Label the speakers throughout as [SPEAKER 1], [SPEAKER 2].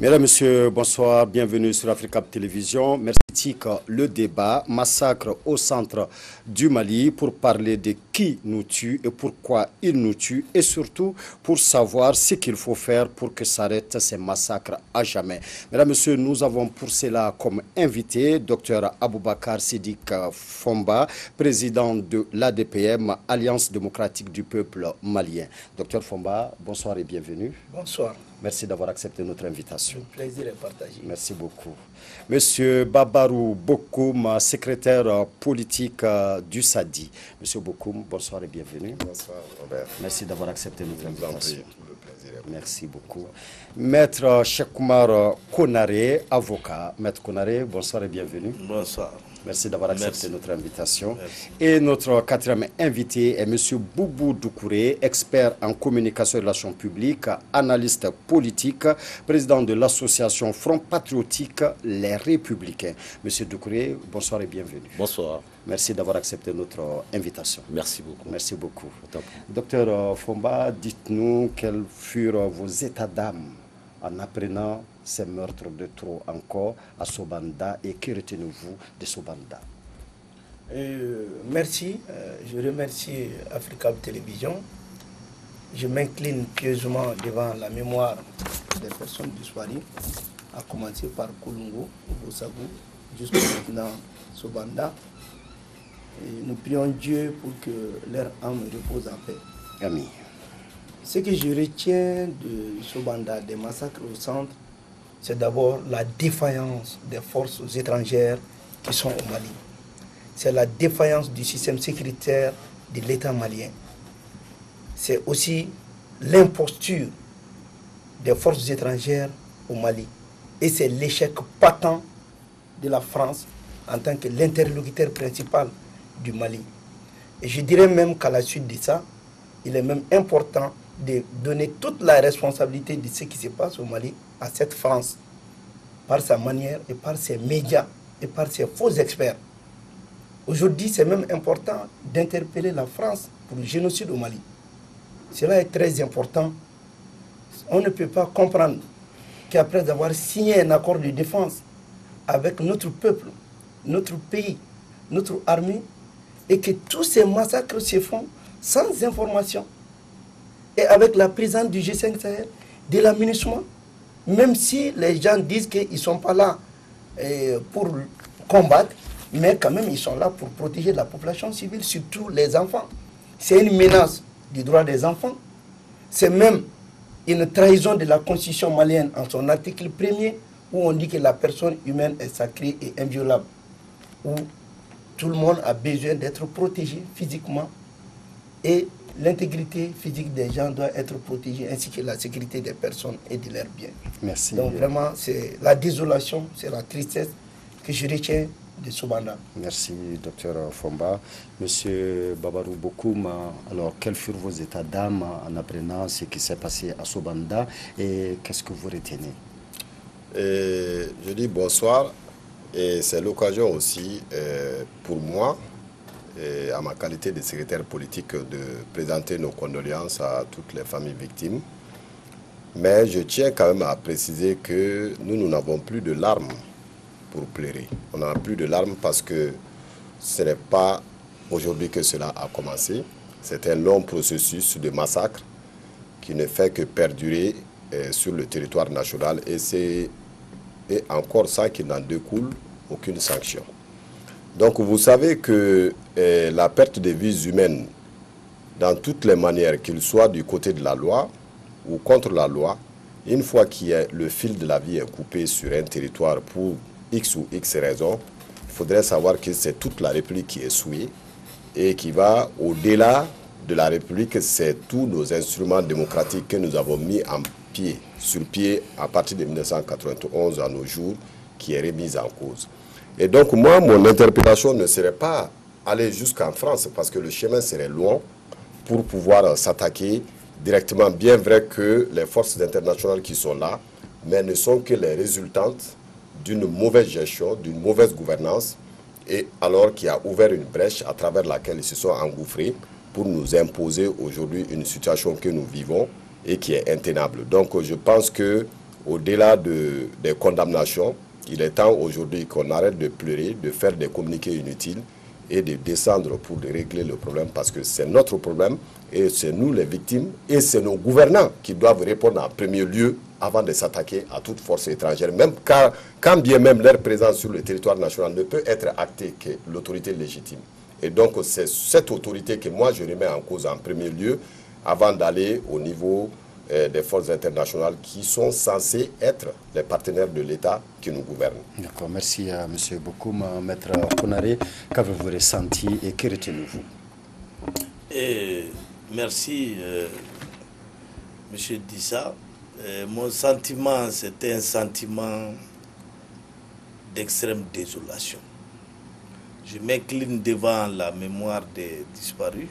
[SPEAKER 1] Mesdames, Messieurs, bonsoir, bienvenue sur Africa Télévision. Merci. Le débat, massacre au centre du Mali, pour parler de qui nous tue et pourquoi il nous tue, et surtout pour savoir ce qu'il faut faire pour que s'arrêtent ces massacres à jamais. Mesdames, Messieurs, nous avons pour cela comme invité Dr Aboubakar Siddiq Fomba, président de l'ADPM, Alliance démocratique du peuple malien. Dr Fomba, bonsoir et bienvenue.
[SPEAKER 2] Bonsoir.
[SPEAKER 1] Merci d'avoir accepté notre invitation.
[SPEAKER 2] Le plaisir est partagé.
[SPEAKER 1] Merci beaucoup. Monsieur Babarou Bokoum, secrétaire politique du SADI. Monsieur Bokoum, bonsoir et bienvenue.
[SPEAKER 3] Bonsoir, Robert.
[SPEAKER 1] Merci d'avoir accepté notre invitation.
[SPEAKER 3] Le plaisir est
[SPEAKER 1] Merci beaucoup. Maître Chekoumar Konaré, avocat. Maître Konaré, bonsoir et bienvenue.
[SPEAKER 4] Bonsoir.
[SPEAKER 1] Merci d'avoir accepté notre invitation.
[SPEAKER 4] Merci.
[SPEAKER 1] Et notre quatrième invité est M. Boubou Doucouré, expert en communication et relations publiques, analyste politique, président de l'association Front Patriotique Les Républicains. M. Doucouré, bonsoir et bienvenue.
[SPEAKER 4] Bonsoir.
[SPEAKER 1] Merci d'avoir accepté notre invitation.
[SPEAKER 4] Merci beaucoup.
[SPEAKER 1] Merci beaucoup. Docteur Fomba, dites-nous quels furent vos états d'âme en apprenant ces meurtres de trop encore à Sobanda, et que retenez-vous de Sobanda?
[SPEAKER 2] Merci. Je remercie Africa Télévision. Je m'incline pieusement devant la mémoire des personnes disparues, à commencer par Kolongo, Bosagou, jusqu'à maintenant Sobanda. Et nous prions Dieu pour que leur âme repose en paix.
[SPEAKER 1] Amen.
[SPEAKER 2] Ce que je retiens de Sobanda, des massacres au centre, c'est d'abord la défaillance des forces étrangères qui sont au Mali. C'est la défaillance du système sécuritaire de l'État malien. C'est aussi l'imposture des forces étrangères au Mali. Et c'est l'échec patent de la France en tant que l'interlocuteur principal du Mali. Et je dirais même qu'à la suite de ça, il est même important de donner toute la responsabilité de ce qui se passe au Mali à cette France, par sa manière et par ses médias et par ses faux experts. Aujourd'hui, c'est même important d'interpeller la France pour le génocide au Mali. Cela est très important. On ne peut pas comprendre qu'après avoir signé un accord de défense avec notre peuple, notre pays, notre armée, et que tous ces massacres se font sans information, et avec la présence du G5 Sahel, de l'aménagement, même si les gens disent qu'ils ne sont pas là pour combattre, mais quand même ils sont là pour protéger la population civile, surtout les enfants. C'est une menace du droit des enfants. C'est même une trahison de la constitution malienne en son article 1er, où on dit que la personne humaine est sacrée et inviolable, où tout le monde a besoin d'être protégé physiquement, et l'intégrité physique des gens doit être protégée, ainsi que la sécurité des personnes et de leurs biens.
[SPEAKER 1] Merci.
[SPEAKER 2] Donc vraiment, c'est la désolation, c'est la tristesse que je retiens de Sobanda.
[SPEAKER 1] Merci, docteur Fomba. Monsieur Babarou Bokoum, alors quels furent vos états d'âme en apprenant ce qui s'est passé à Sobanda, et qu'est-ce que vous retenez?
[SPEAKER 3] Je dis bonsoir, et c'est l'occasion aussi pour moi, et à ma qualité de secrétaire politique, de présenter nos condoléances à toutes les familles victimes. Mais je tiens quand même à préciser que nous n'avons plus de larmes pour pleurer. On n'a plus de larmes parce que ce n'est pas aujourd'hui que cela a commencé. C'est un long processus de massacre qui ne fait que perdurer sur le territoire national, et c'est encore ça qui n'en découle aucune sanction. Donc vous savez que la perte de vies humaines, dans toutes les manières, qu'il soit du côté de la loi ou contre la loi, une fois que le fil de la vie est coupé sur un territoire pour X ou X raisons, il faudrait savoir que c'est toute la République qui est souillée, et qui va au-delà de la République, c'est tous nos instruments démocratiques que nous avons mis sur pied à partir de 1991 à nos jours, qui est remise en cause. Et donc moi, mon interpellation ne serait pas aller jusqu'en France, parce que le chemin serait long pour pouvoir s'attaquer directement. Bien vrai que les forces internationales qui sont là, mais ne sont que les résultantes d'une mauvaise gestion, d'une mauvaise gouvernance, et alors qu'il a ouvert une brèche à travers laquelle ils se sont engouffrés pour nous imposer aujourd'hui une situation que nous vivons et qui est intenable. Donc je pense que au-delà des condamnations, il est temps aujourd'hui qu'on arrête de pleurer, de faire des communiqués inutiles et de descendre pour régler le problème, parce que c'est notre problème et c'est nous les victimes et c'est nos gouvernants qui doivent répondre en premier lieu avant de s'attaquer à toute force étrangère, même quand bien même leur présence sur le territoire national ne peut être actée que l'autorité légitime. Et donc c'est cette autorité que moi je remets en cause en premier lieu avant d'aller au niveau des forces internationales qui sont censées être les partenaires de l'État qui nous gouvernent.
[SPEAKER 1] D'accord, merci à M. Bokoum. Maître Konaré, qu'avez-vous ressenti et que retenez-vous?
[SPEAKER 4] Merci, M. Dissa. Mon sentiment, c'était un sentiment d'extrême désolation. Je m'incline devant la mémoire des disparus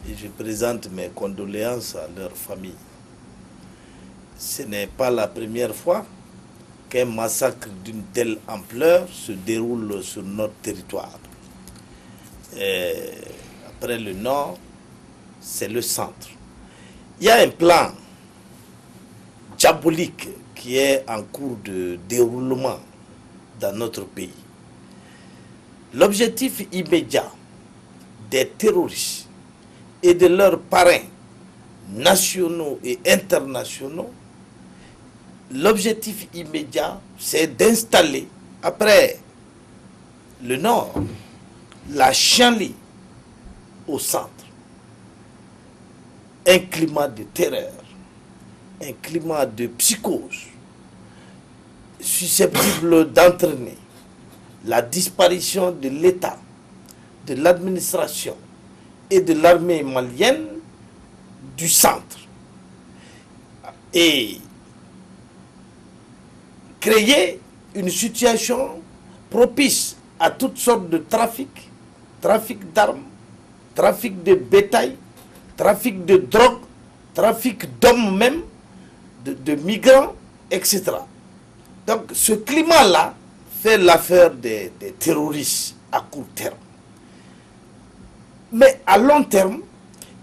[SPEAKER 4] et je présente mes condoléances à leur famille. Ce n'est pas la première fois qu'un massacre d'une telle ampleur se déroule sur notre territoire. Après le nord, c'est le centre. Il y a un plan diabolique qui est en cours de déroulement dans notre pays. L'objectif immédiat des terroristes et de leurs parrains nationaux et internationaux, l'objectif immédiat, c'est d'installer, après le nord, la Chanli au centre. Un climat de terreur, un climat de psychose susceptible d'entraîner la disparition de l'État, de l'administration et de l'armée malienne du centre. Et créer une situation propice à toutes sortes de trafic d'armes, trafic de bétail, trafic de drogue, trafic d'hommes même, de migrants, etc. Donc ce climat-là fait l'affaire des terroristes à court terme. Mais à long terme,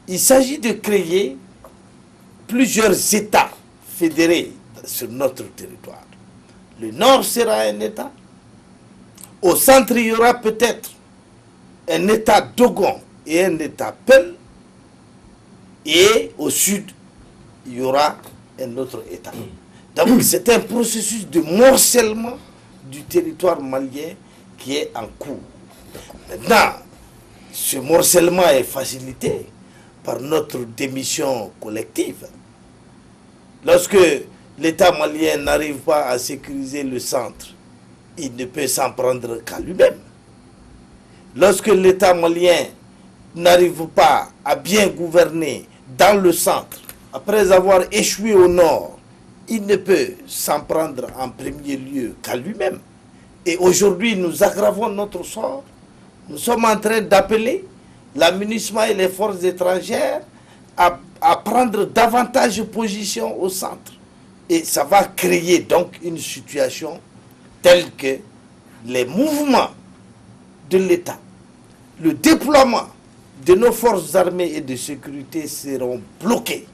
[SPEAKER 4] il s'agit de créer plusieurs États fédérés sur notre territoire. Le nord sera un État. Au centre, il y aura peut-être un État Dogon et un État Peul. Et au sud, il y aura un autre État. Donc c'est un processus de morcellement du territoire malien qui est en cours. Maintenant, ce morcellement est facilité par notre démission collective. Lorsque l'État malien n'arrive pas à sécuriser le centre, il ne peut s'en prendre qu'à lui-même. Lorsque l'État malien n'arrive pas à bien gouverner dans le centre, après avoir échoué au nord, il ne peut s'en prendre en premier lieu qu'à lui-même. Et aujourd'hui, nous aggravons notre sort. Nous sommes en train d'appeler la MINUSMA et les forces étrangères à prendre davantage position au centre. Et ça va créer donc une situation telle que les mouvements de l'État, le déploiement de nos forces armées et de sécurité seront bloqués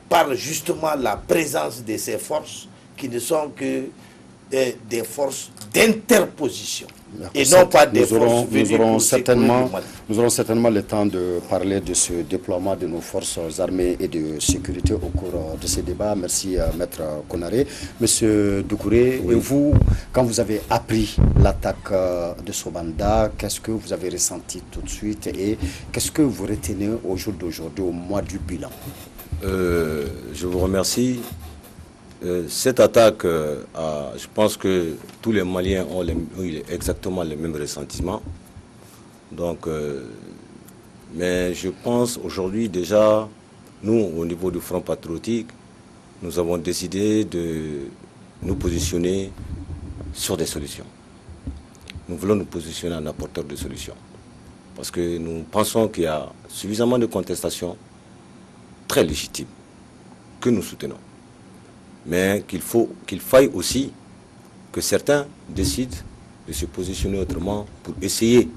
[SPEAKER 4] par justement la présence de ces forces qui ne sont que des forces d'interposition. Et non pas des forces venues pour sécuriser le Mali.
[SPEAKER 1] Nous aurons certainement le temps de parler de ce déploiement de nos forces armées et de sécurité au cours de ce débat. Merci Maître Konaré. Monsieur Doucouré, oui. Et vous, quand vous avez appris l'attaque de Sobanda, qu'est-ce que vous avez ressenti tout de suite et qu'est-ce que vous retenez au jour d'aujourd'hui, au mois du bilan?
[SPEAKER 5] Je vous remercie. Cette attaque, je pense que tous les Maliens ont exactement les mêmes ressentiments. Donc, mais je pense aujourd'hui déjà, nous, au niveau du Front patriotique, nous avons décidé de nous positionner sur des solutions. Nous voulons nous positionner en apporteur de solutions. Parce que nous pensons qu'il y a suffisamment de contestations très légitimes que nous soutenons. Mais qu'il faille aussi que certains décident de se positionner autrement pour essayer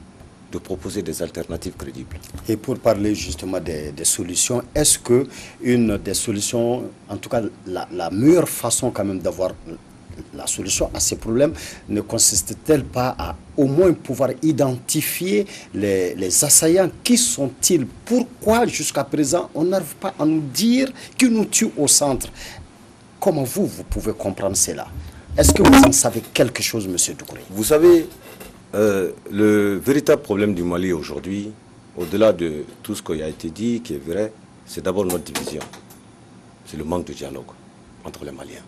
[SPEAKER 5] de proposer des alternatives crédibles.
[SPEAKER 1] Et pour parler justement des solutions, est-ce que une des solutions, en tout cas la meilleure façon quand même d'avoir la solution à ces problèmes, ne consiste-t-elle pas à au moins pouvoir identifier les assaillants? Qui sont-ils? Pourquoi jusqu'à présent on n'arrive pas à nous dire qui nous tue au centre? Comment vous pouvez comprendre cela? Est-ce que vous en savez quelque chose, M. Doucouré?
[SPEAKER 5] Vous savez, le véritable problème du Mali aujourd'hui, au-delà de tout ce qui a été dit, qui est vrai, c'est d'abord notre division. C'est le manque de dialogue entre les Maliens.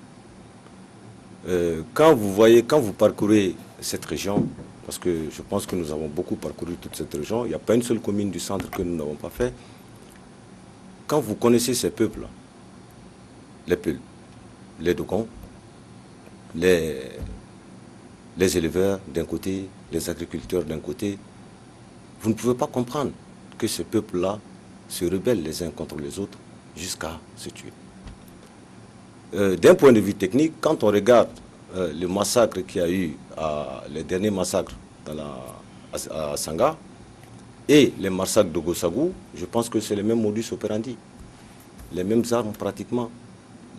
[SPEAKER 5] Quand vous parcourez cette région, parce que je pense que nous avons beaucoup parcouru toute cette région, il n'y a pas une seule commune du centre que nous n'avons pas fait. Quand vous connaissez ces peuples, les Peuls, les Dogons, les éleveurs d'un côté, les agriculteurs d'un côté, vous ne pouvez pas comprendre que ces peuples-là se rebellent les uns contre les autres jusqu'à se tuer. D'un point de vue technique, quand on regarde le massacre qu'il y a eu, les derniers massacres à Sanga et les massacres de Gossagou, je pense que c'est le même modus operandi, les mêmes armes pratiquement,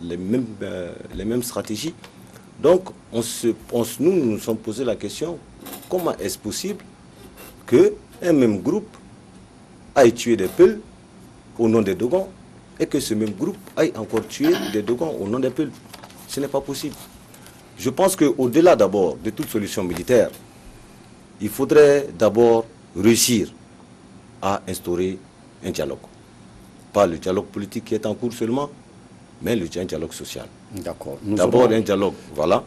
[SPEAKER 5] les mêmes stratégies. Donc, nous nous sommes posé la question, comment est-ce possible qu'un même groupe aille tuer des Peuls au nom des Dogons et que ce même groupe aille encore tuer des Dogons au nom des Peuls? Ce n'est pas possible. Je pense qu'au-delà d'abord de toute solution militaire, il faudrait d'abord réussir à instaurer un dialogue. Pas le dialogue politique qui est en cours seulement, mais le dialogue social.
[SPEAKER 1] D'accord.
[SPEAKER 5] D'abord un dialogue, voilà.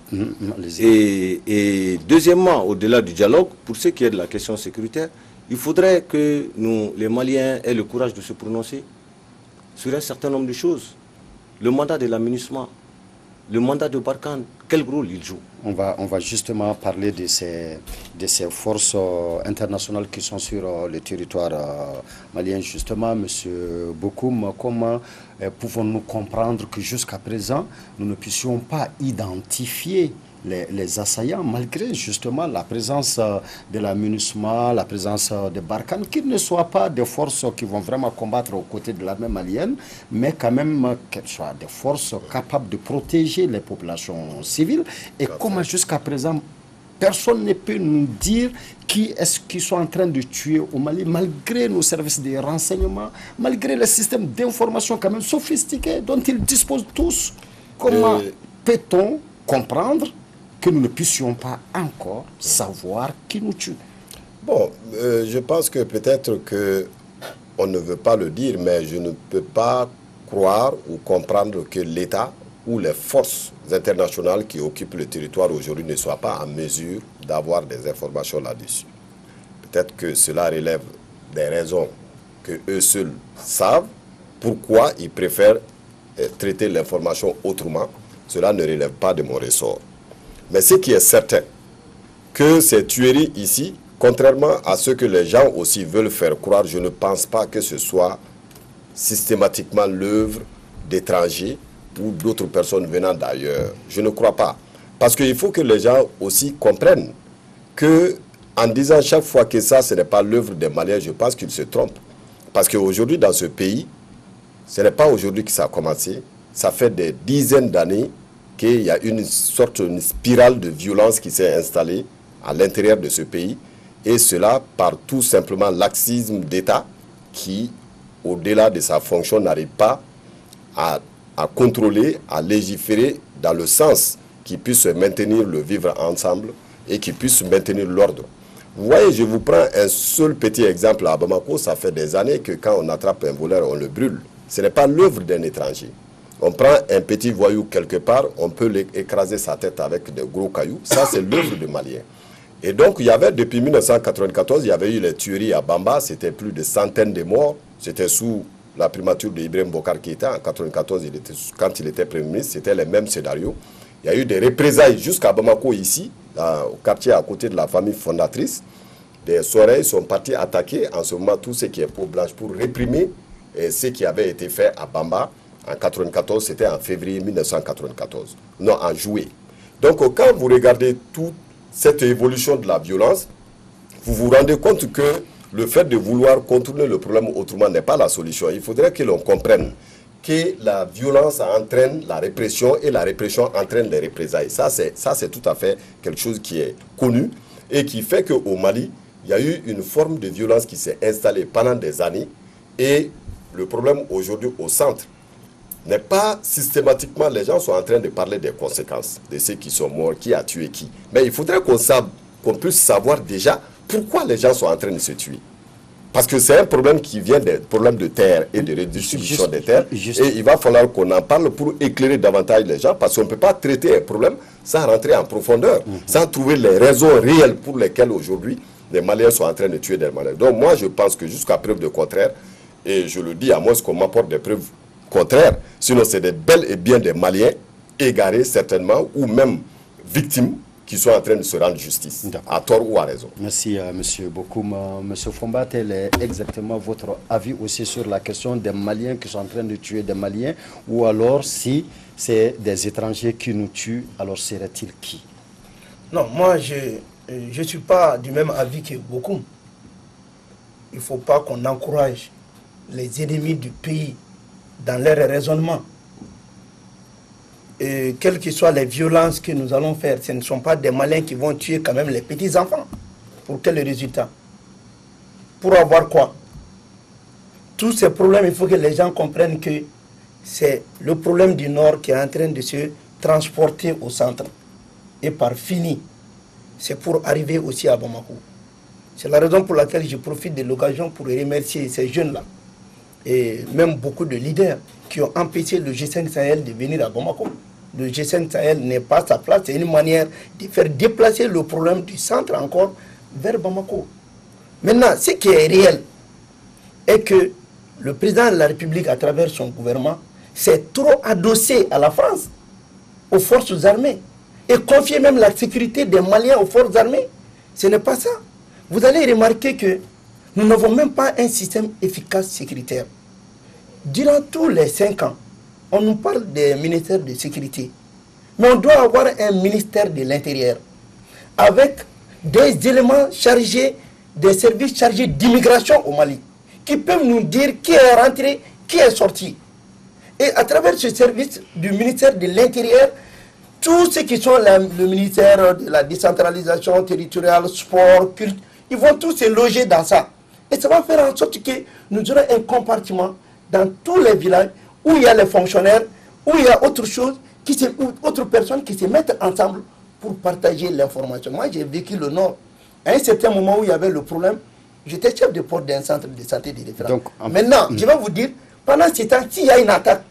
[SPEAKER 5] Et deuxièmement, au-delà du dialogue, pour ce qui est de la question sécuritaire, il faudrait que nous, les Maliens, aient le courage de se prononcer sur un certain nombre de choses. Le mandat de l'aménagement, le mandat de Barkhane, quel rôle il joue?
[SPEAKER 1] On va justement parler de ces forces internationales qui sont sur le territoire malien. Justement, M. Bokoum, comment pouvons-nous comprendre que jusqu'à présent, nous ne puissions pas identifier les assaillants, malgré justement la présence de la MINUSMA, la présence de Barkhane, qu'ils ne soient pas des forces qui vont vraiment combattre aux côtés de l'armée malienne, mais quand même qu'elles soient des forces capables de protéger les populations civiles. Et comment jusqu'à présent, personne ne peut nous dire qui est-ce qu'ils sont en train de tuer au Mali, malgré nos services de renseignement, malgré les systèmes d'information quand même sophistiqués dont ils disposent tous. Comment peut-on comprendre que nous ne puissions pas encore savoir qui nous tue?
[SPEAKER 3] Bon, je pense que peut-être qu'on ne veut pas le dire, mais je ne peux pas croire ou comprendre que l'État ou les forces internationales qui occupent le territoire aujourd'hui ne soient pas en mesure d'avoir des informations là-dessus. Peut-être que cela relève des raisons que eux seuls savent, pourquoi ils préfèrent traiter l'information autrement. Cela ne relève pas de mon ressort. Mais ce qui est certain, que ces tueries ici, contrairement à ce que les gens aussi veulent faire croire, je ne pense pas que ce soit systématiquement l'œuvre d'étrangers ou d'autres personnes venant d'ailleurs. Je ne crois pas. Parce qu'il faut que les gens aussi comprennent que, en disant chaque fois que ça, ce n'est pas l'œuvre des Maliens, je pense qu'ils se trompent. Parce qu'aujourd'hui, dans ce pays, ce n'est pas aujourd'hui que ça a commencé. Ça fait des dizaines d'années qu'il y a une spirale de violence qui s'est installée à l'intérieur de ce pays. Et cela par tout simplement laxisme d'État qui, au-delà de sa fonction, n'arrive pas à contrôler, à légiférer dans le sens qui puisse maintenir le vivre ensemble et qui puisse maintenir l'ordre. Vous voyez, je vous prends un seul petit exemple à Bamako. Ça fait des années que quand on attrape un voleur, on le brûle. Ce n'est pas l'œuvre d'un étranger. On prend un petit voyou quelque part, on peut écraser sa tête avec de gros cailloux. Ça, c'est l'œuvre de Maliens. Et donc, il y avait, depuis 1994, il y avait eu les tueries à Bamba. C'était plus de centaines de morts. C'était sous la primature d'Ibrahim Bokar Keïta. En 1994, quand il était Premier ministre, c'était le même scénario. Il y a eu des représailles jusqu'à Bamako, ici, au quartier à côté de la famille fondatrice. Des soirées sont partis attaquer en ce moment tout ce qui est peau blanche pour réprimer ce qui avait été fait à Bamba. En 1994, c'était en février 1994. Non, en juillet. Donc, quand vous regardez toute cette évolution de la violence, vous vous rendez compte que le fait de vouloir contourner le problème autrement n'est pas la solution. Il faudrait que l'on comprenne que la violence entraîne la répression et la répression entraîne les représailles. Ça, c'est tout à fait quelque chose qui est connu et qui fait qu'au Mali, il y a eu une forme de violence qui s'est installée pendant des années et le problème aujourd'hui au centre n'est pas systématiquement, les gens sont en train de parler des conséquences de ceux qui sont morts, qui a tué qui. Mais il faudrait qu'on puisse savoir déjà pourquoi les gens sont en train de se tuer. Parce que c'est un problème qui vient des problèmes de terre et de redistribution des terres. Et il va falloir qu'on en parle pour éclairer davantage les gens, parce qu'on ne peut pas traiter un problème sans rentrer en profondeur, sans trouver les raisons réelles pour lesquelles aujourd'hui les Maliens sont en train de tuer des Maliens. Donc moi je pense que jusqu'à preuve de contraire, et je le dis à moins qu'on m'apporte des preuves contraires, sinon c'est bel et bien des Maliens égarés certainement, ou même victimes, qui sont en train de se rendre justice, à tort ou à raison.
[SPEAKER 1] Merci, M. Bokoum. M. Fomba, quel est exactement votre avis aussi sur la question des Maliens qui sont en train de tuer des Maliens, ou alors si c'est des étrangers qui nous tuent, alors serait-il qui?
[SPEAKER 2] Non, moi je ne suis pas du même avis que Bokoum. Il ne faut pas qu'on encourage les ennemis du pays dans leur raisonnement. Et quelles que soient les violences que nous allons faire, ce ne sont pas des Maliens qui vont tuer quand même les petits-enfants. Pour quel résultat? Pour avoir quoi? Tous ces problèmes, il faut que les gens comprennent que c'est le problème du Nord qui est en train de se transporter au centre. Et par fini, c'est pour arriver aussi à Bamako. C'est la raison pour laquelle je profite de l'occasion pour remercier ces jeunes-là. Et même beaucoup de leaders qui ont empêché le G5 Sahel de venir à Bamako. Le G5 Sahel n'est pas sa place, c'est une manière de faire déplacer le problème du centre encore vers Bamako. Maintenant, ce qui est réel est que le président de la République, à travers son gouvernement, s'est trop adossé à la France, aux forces armées, et confier même la sécurité des Maliens aux forces armées. Ce n'est pas ça. Vous allez remarquer que nous n'avons même pas un système efficace sécuritaire. Durant tous les 5 ans, on nous parle des ministères de sécurité. Mais on doit avoir un ministère de l'Intérieur avec des éléments chargés, des services chargés d'immigration au Mali, qui peuvent nous dire qui est rentré, qui est sorti. Et à travers ce service du ministère de l'Intérieur, tous ceux qui sont le ministère de la décentralisation territoriale, sport, culte, ils vont tous se loger dans ça. Et ça va faire en sorte que nous aurons un compartiment dans tous les villages où il y a les fonctionnaires, où il y a autre chose, autres personnes qui se mettent ensemble pour partager l'information. Moi, j'ai vécu le Nord. À un certain moment où il y avait le problème, j'étais chef de port d'un centre de santé de référence. Maintenant, je vais vous dire, pendant ce temps, s'il y a une attaque,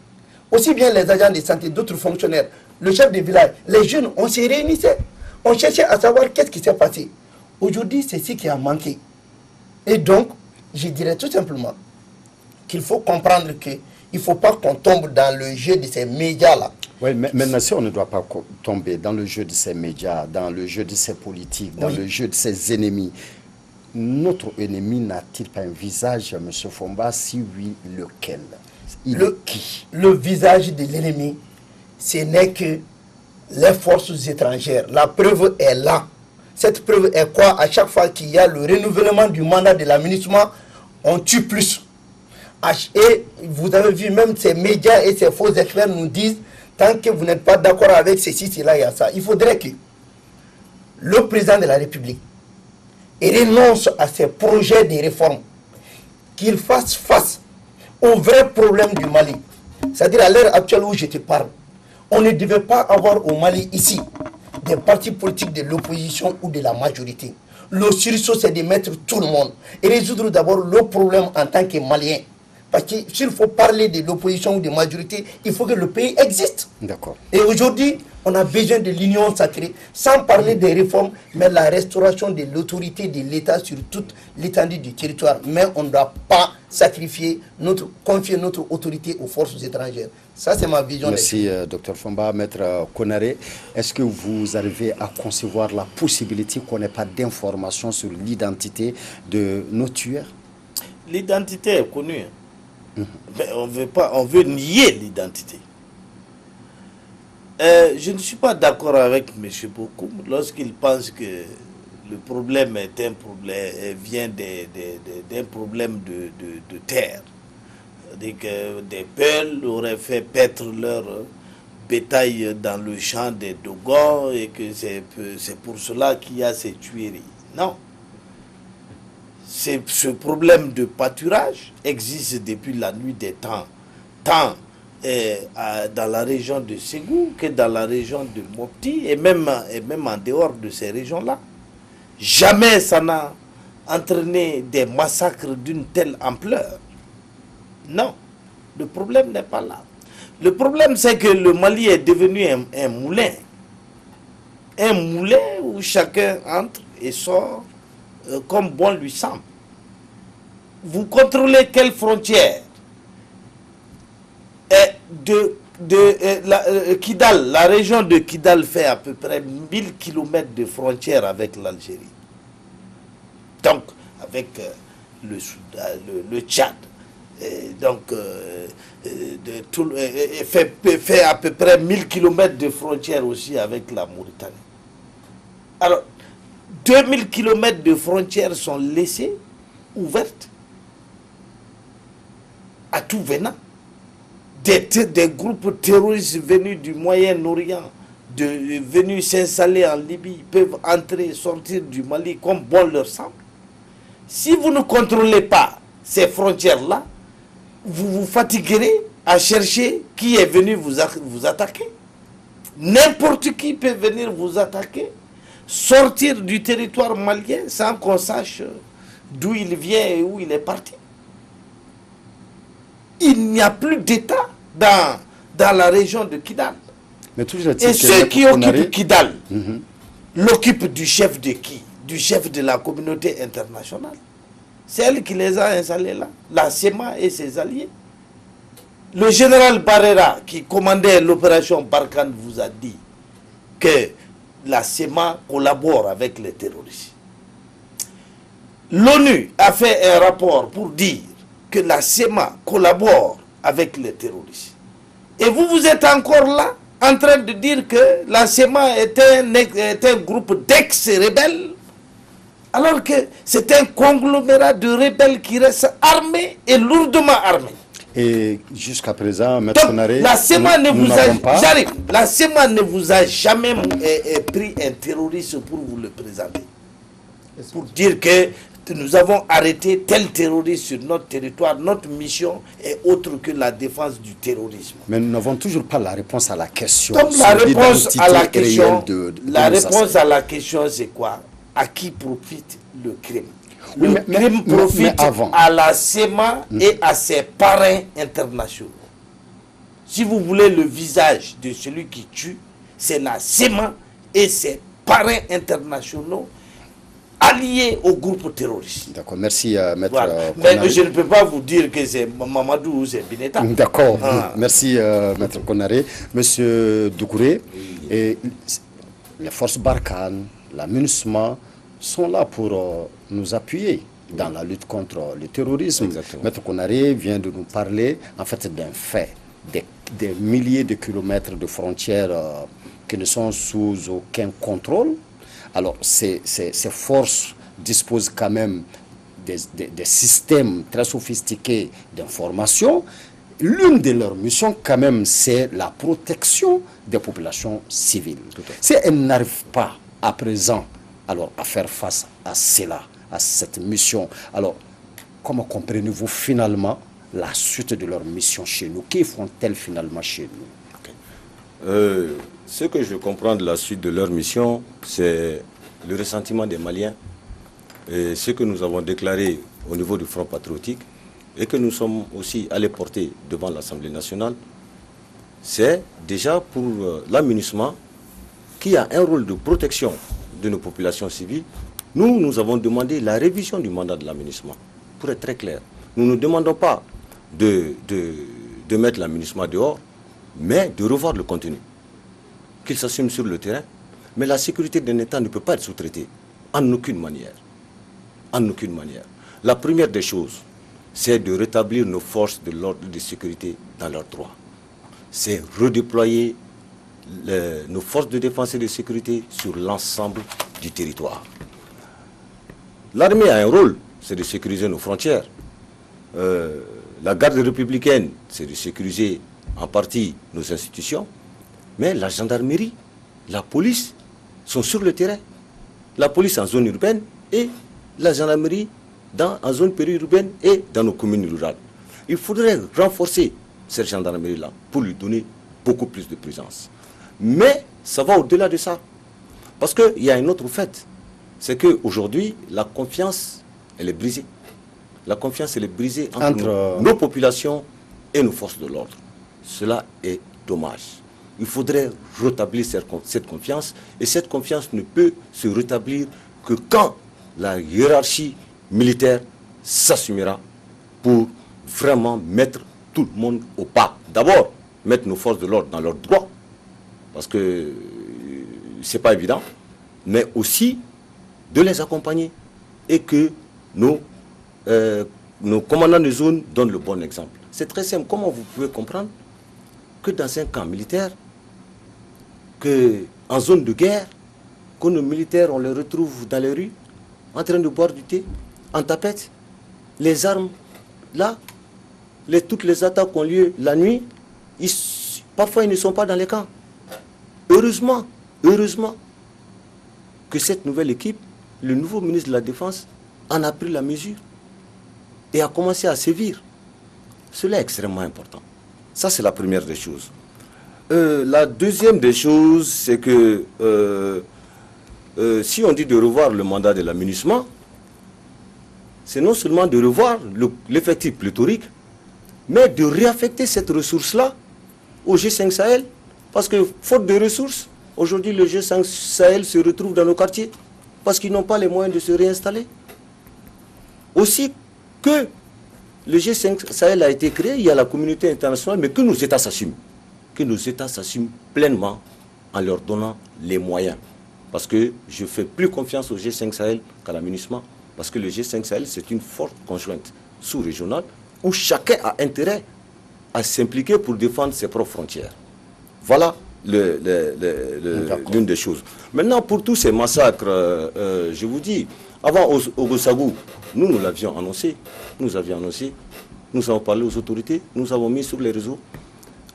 [SPEAKER 2] aussi bien les agents de santé, d'autres fonctionnaires, le chef de village, les jeunes, on se réunissait. On cherchait à savoir qu'est-ce qui s'est passé. Aujourd'hui, c'est ce qui a manqué. Et donc, je dirais tout simplement qu'il faut comprendre qu'il ne faut pas qu'on tombe dans le jeu de ces médias-là.
[SPEAKER 1] Oui, mais maintenant, si on ne doit pas tomber dans le jeu de ces médias, dans le jeu de ces politiques, dans le jeu de ces ennemis, notre ennemi n'a-t-il pas un visage, M. Fomba? Si oui, lequel? Qui?
[SPEAKER 2] Le visage de l'ennemi, ce n'est que les forces étrangères. La preuve est là. Cette preuve est quoi? À chaque fois qu'il y a le renouvellement du mandat de l'aménagement, on tue plus. Et vous avez vu, même ces médias et ces faux experts nous disent, tant que vous n'êtes pas d'accord avec ceci, cela, il y a ça. Il faudrait que le président de la République renonce à ses projets de réforme, qu'il fasse face au vrai problème du Mali. C'est-à-dire à l'heure actuelle où je te parle, on ne devait pas avoir au Mali ici des partis politiques de l'opposition ou de la majorité. Le sursaut, c'est de mettre tout le monde et résoudre d'abord le problème en tant que Malien. Parce que s'il faut parler de l'opposition ou de majorité, il faut que le pays existe.
[SPEAKER 1] D'accord.
[SPEAKER 2] Et aujourd'hui, on a besoin de l'union sacrée, sans parler des réformes, mais la restauration de l'autorité de l'État sur toute l'étendue du territoire. Mais on ne doit pas sacrifier, confier notre autorité aux forces étrangères. Ça, c'est ma vision.
[SPEAKER 1] Merci, Dr Fomba. Maître Konaré, est-ce que vous arrivez à concevoir la possibilité qu'on n'ait pas d'informations sur l'identité de nos tueurs?
[SPEAKER 4] L'identité est connue. Mais on veut nier l'identité. Je ne suis pas d'accord avec M. Bokoum lorsqu'il pense que le problème est un problème, vient d'un problème de terre. C'est-à-dire que des Peuls auraient fait paître leur bétail dans le champ des Dogons et que c'est pour cela qu'il y a ces tueries. Non. Ce problème de pâturage existe depuis la nuit des temps, tant dans la région de Ségou que dans la région de Mopti et même en dehors de ces régions-là. Jamais ça n'a entraîné des massacres d'une telle ampleur. Non, le problème n'est pas là. Le problème, c'est que le Mali est devenu un moulin. Un moulin où chacun entre et sort comme bon lui semble. Vous contrôlez quelle frontière? Kidal, la région de Kidal fait à peu près 1000 km de frontière avec l'Algérie. Donc, avec le Soudan, le Tchad. Fait à peu près 1000 km de frontière aussi avec la Mauritanie. Alors, 2000 km de frontières sont laissées ouvertes à tout venant. Des groupes terroristes venus du Moyen-Orient, venus s'installer en Libye, peuvent entrer et sortir du Mali comme bon leur semble. Si vous ne contrôlez pas ces frontières-là, vous vous fatiguerez à chercher qui est venu vous attaquer. N'importe qui peut venir vous attaquer, sortir du territoire malien sans qu'on sache d'où il vient et où il est parti. Il n'y a plus d'État dans la région de Kidal.
[SPEAKER 1] Mais toujours
[SPEAKER 4] et ceux qui occupent Kidal l'occupent du chef de qui? Du chef de la communauté internationale. C'est elle qui les a installés là, la SEMA et ses alliés. Le général Barrera, qui commandait l'opération Barkhane, vous a dit que la SEMA collabore avec les terroristes. L'ONU a fait un rapport pour dire que la SEMA collabore avec les terroristes. Et vous êtes encore là, en train de dire que la SEMA est un groupe d'ex-rebelles, alors que c'est un conglomérat de rebelles qui restent armés et lourdement armés.
[SPEAKER 1] Et jusqu'à présent, Maître Konaré,
[SPEAKER 4] la SEMA ne vous a jamais pris un terroriste pour vous le présenter. Pour dire que nous avons arrêté tel terroriste sur notre territoire, notre mission est autre que la défense du terrorisme.
[SPEAKER 1] Mais nous n'avons toujours pas la réponse à la question.
[SPEAKER 4] Donc la réponse à la question, c'est quoi? À qui profite le crime? Le crime profite à la SEMA et à ses parrains internationaux. Si vous voulez le visage de celui qui tue, c'est la SEMA et ses parrains internationaux alliés au groupe terroriste.
[SPEAKER 1] D'accord, merci Maître
[SPEAKER 4] Konaré. Mais je ne peux pas vous dire que c'est Mamadou ou c'est Bineta.
[SPEAKER 1] D'accord, merci Maître Konaré. Monsieur Doucouré, et les forces Barkhane, la MINUSMA sont là pour nous appuyer dans la lutte contre le terrorisme.
[SPEAKER 5] Exactement.
[SPEAKER 1] Maître Konaré vient de nous parler en fait d'un fait, des milliers de kilomètres de frontières qui ne sont sous aucun contrôle. Alors ces forces disposent quand même des systèmes très sophistiqués d'information. L'une de leurs missions quand même, c'est la protection des populations civiles. Si elles n'arrivent pas à présent alors à faire face à cela, à cette mission, alors comment comprenez-vous finalement la suite de leur mission chez nous? Qu'y font-elles finalement chez nous?
[SPEAKER 5] Ce que je comprends de la suite de leur mission, c'est le ressentiment des Maliens et ce que nous avons déclaré au niveau du Front patriotique et que nous sommes aussi allés porter devant l'Assemblée nationale, c'est déjà pour l'aménagement qui a un rôle de protection de nos populations civiles. Nous avons demandé la révision du mandat de l'aménagement. Pour être très clair, nous ne demandons pas de mettre l'aménagement dehors, mais de revoir le contenu. Qu'il s'assume sur le terrain, mais la sécurité d'un État ne peut pas être sous-traitée en aucune manière. En aucune manière. La première des choses, c'est de rétablir nos forces de l'ordre de sécurité dans leurs droits. C'est redéployer nos forces de défense et de sécurité sur l'ensemble du territoire. L'armée a un rôle, c'est de sécuriser nos frontières. La garde républicaine, c'est de sécuriser en partie nos institutions. Mais la gendarmerie, la police sont sur le terrain. La police en zone urbaine et la gendarmerie en zone périurbaine et dans nos communes rurales. Il faudrait renforcer cette gendarmerie-là pour lui donner beaucoup plus de présence. Mais ça va au-delà de ça. Parce qu'il y a un autre fait. C'est qu'aujourd'hui, la confiance, elle est brisée. La confiance, elle est brisée entre nos populations et nos forces de l'ordre. Cela est dommage. Il faudrait rétablir cette confiance. Et cette confiance ne peut se rétablir que quand la hiérarchie militaire s'assumera pour vraiment mettre tout le monde au pas. D'abord, mettre nos forces de l'ordre dans leurs droits, parce que ce n'est pas évident, mais aussi de les accompagner et que nos commandants de zone donnent le bon exemple. C'est très simple. Comment vous pouvez comprendre que dans un camp militaire, en zone de guerre, que nos militaires, on les retrouve dans les rues, en train de boire du thé, en tapette, les armes, là, toutes les attaques ont lieu la nuit, parfois ils ne sont pas dans les camps. Heureusement que cette nouvelle équipe, le nouveau ministre de la Défense, en a pris la mesure et a commencé à sévir. Cela est extrêmement important. Ça, c'est la première des choses. La deuxième des choses, c'est que si on dit de revoir le mandat de l'aménagement, c'est non seulement de revoir l'effectif pléthorique, mais de réaffecter cette ressource-là au G5 Sahel. Parce que, faute de ressources, aujourd'hui, le G5 Sahel se retrouve dans nos quartiers parce qu'ils n'ont pas les moyens de se réinstaller. Aussi que le G5 Sahel a été créé, il y a la communauté internationale, mais que nos États s'assument. Que nos États s'assument pleinement en leur donnant les moyens. Parce que je fais plus confiance au G5 Sahel qu'à l'aménagement. Parce que le G5 Sahel, c'est une force conjointe sous-régionale où chacun a intérêt à s'impliquer pour défendre ses propres frontières. Voilà l'une des choses. Maintenant, pour tous ces massacres, je vous dis, avant Ogosagou, nous l'avions annoncé, nous avons parlé aux autorités, nous avons mis sur les réseaux.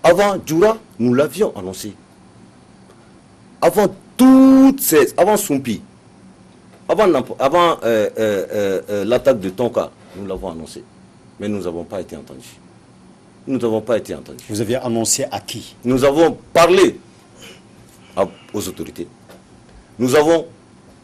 [SPEAKER 5] Avant Djoura, nous l'avions annoncé. Avant Sumpi, avant l'attaque de Tonka, nous l'avons annoncé. Mais nous n'avons pas été entendus. Nous n'avons pas été entendus.
[SPEAKER 1] Vous aviez annoncé à qui?
[SPEAKER 5] Nous avons parlé aux autorités. Nous avons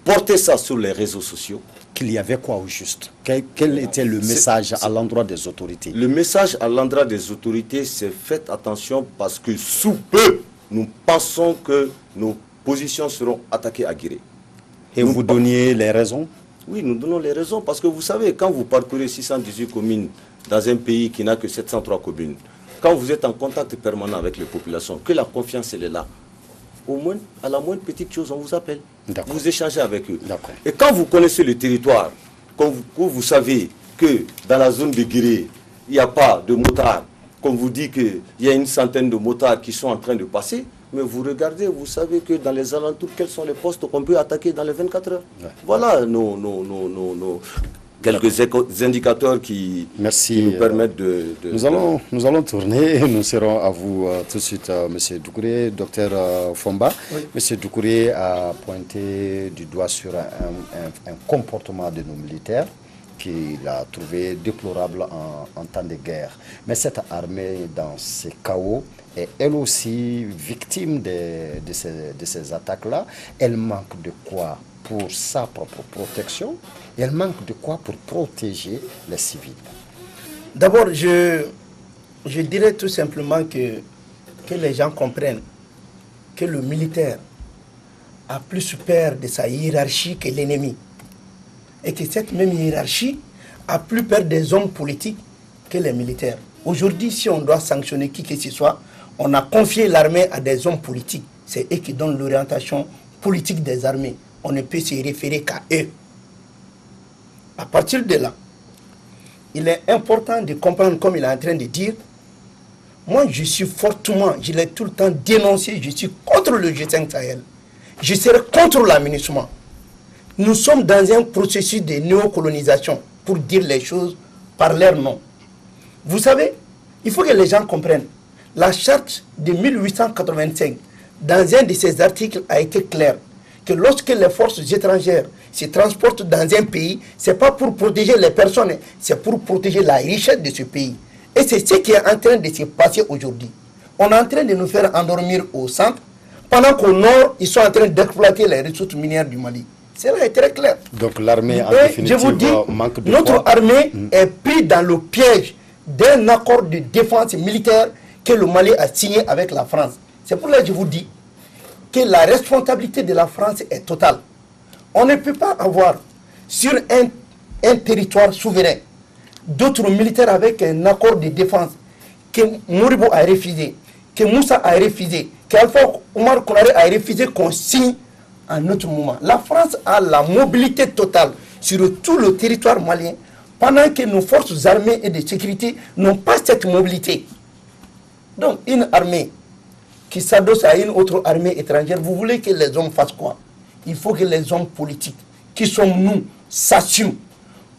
[SPEAKER 5] porté ça sur les réseaux sociaux.
[SPEAKER 1] Qu'il y avait quoi au juste? Quel était le message à l'endroit des autorités?
[SPEAKER 5] Le message à l'endroit des autorités, c'est faites attention parce que sous peu, nous pensons que nos positions seront attaquées à Guiré.
[SPEAKER 1] Et vous donniez les raisons?
[SPEAKER 5] Oui, nous donnons les raisons parce que vous savez, quand vous parcourez 618 communes dans un pays qui n'a que 703 communes, quand vous êtes en contact permanent avec les populations, que la confiance elle est là, au moins, à la moindre petite chose, on vous appelle. Vous échangez avec eux. Et quand vous connaissez le territoire, quand vous savez que dans la zone de Guiré, il n'y a pas de motards, qu'on vous dit qu'il y a une centaine de motards qui sont en train de passer, mais vous regardez, vous savez que dans les alentours, quels sont les postes qu'on peut attaquer dans les 24 heures. Voilà quelques indicateurs qui nous permettent de...
[SPEAKER 1] Nous allons tourner, nous serons à vous tout de suite, M. Doucouré, Dr Fomba. Oui. M. Doucouré a pointé du doigt sur un comportement de nos militaires qu'il a trouvé déplorable en temps de guerre. Mais cette armée, dans ces chaos, est elle aussi victime de ces attaques-là. Elle manque de quoi pour sa propre protection? Elle manque de quoi pour protéger les civils?
[SPEAKER 2] D'abord, je dirais tout simplement que les gens comprennent que le militaire a plus peur de sa hiérarchie que l'ennemi. Et que cette même hiérarchie a plus peur des hommes politiques que les militaires. Aujourd'hui, si on doit sanctionner qui que ce soit, on a confié l'armée à des hommes politiques. C'est eux qui donnent l'orientation politique des armées. On ne peut se référer qu'à eux. À partir de là, il est important de comprendre, comme il est en train de dire, moi je suis fortement, je l'ai tout le temps dénoncé, je suis contre le G5 Sahel. Je serai contre l'aménagement. Nous sommes dans un processus de néocolonisation, pour dire les choses par leur nom. Vous savez, il faut que les gens comprennent. La charte de 1885, dans un de ses articles, a été claire que lorsque les forces étrangères se transportent dans un pays, ce n'est pas pour protéger les personnes, c'est pour protéger la richesse de ce pays. Et c'est ce qui est en train de se passer aujourd'hui. On est en train de nous faire endormir au centre, pendant qu'au nord, ils sont en train d'exploiter les ressources minières du Mali. Cela est très clair.
[SPEAKER 1] Donc l'armée, en
[SPEAKER 2] définitive, je vous dis,
[SPEAKER 1] manque de
[SPEAKER 2] notre armée est prise dans le piège d'un accord de défense militaire que le Mali a signé avec la France. C'est pour cela que je vous dis que la responsabilité de la France est totale. On ne peut pas avoir sur un territoire souverain d'autres militaires avec un accord de défense que Moribo a refusé, que Moussa a refusé, qu'Alpha Omar Konaré a refusé qu'on signe à notre moment. La France a la mobilité totale sur tout le territoire malien, pendant que nos forces armées et de sécurité n'ont pas cette mobilité. Donc, une armée qui s'adosse à une autre armée étrangère, vous voulez que les hommes fassent quoi? Il faut que les hommes politiques, qui sont nous, s'assument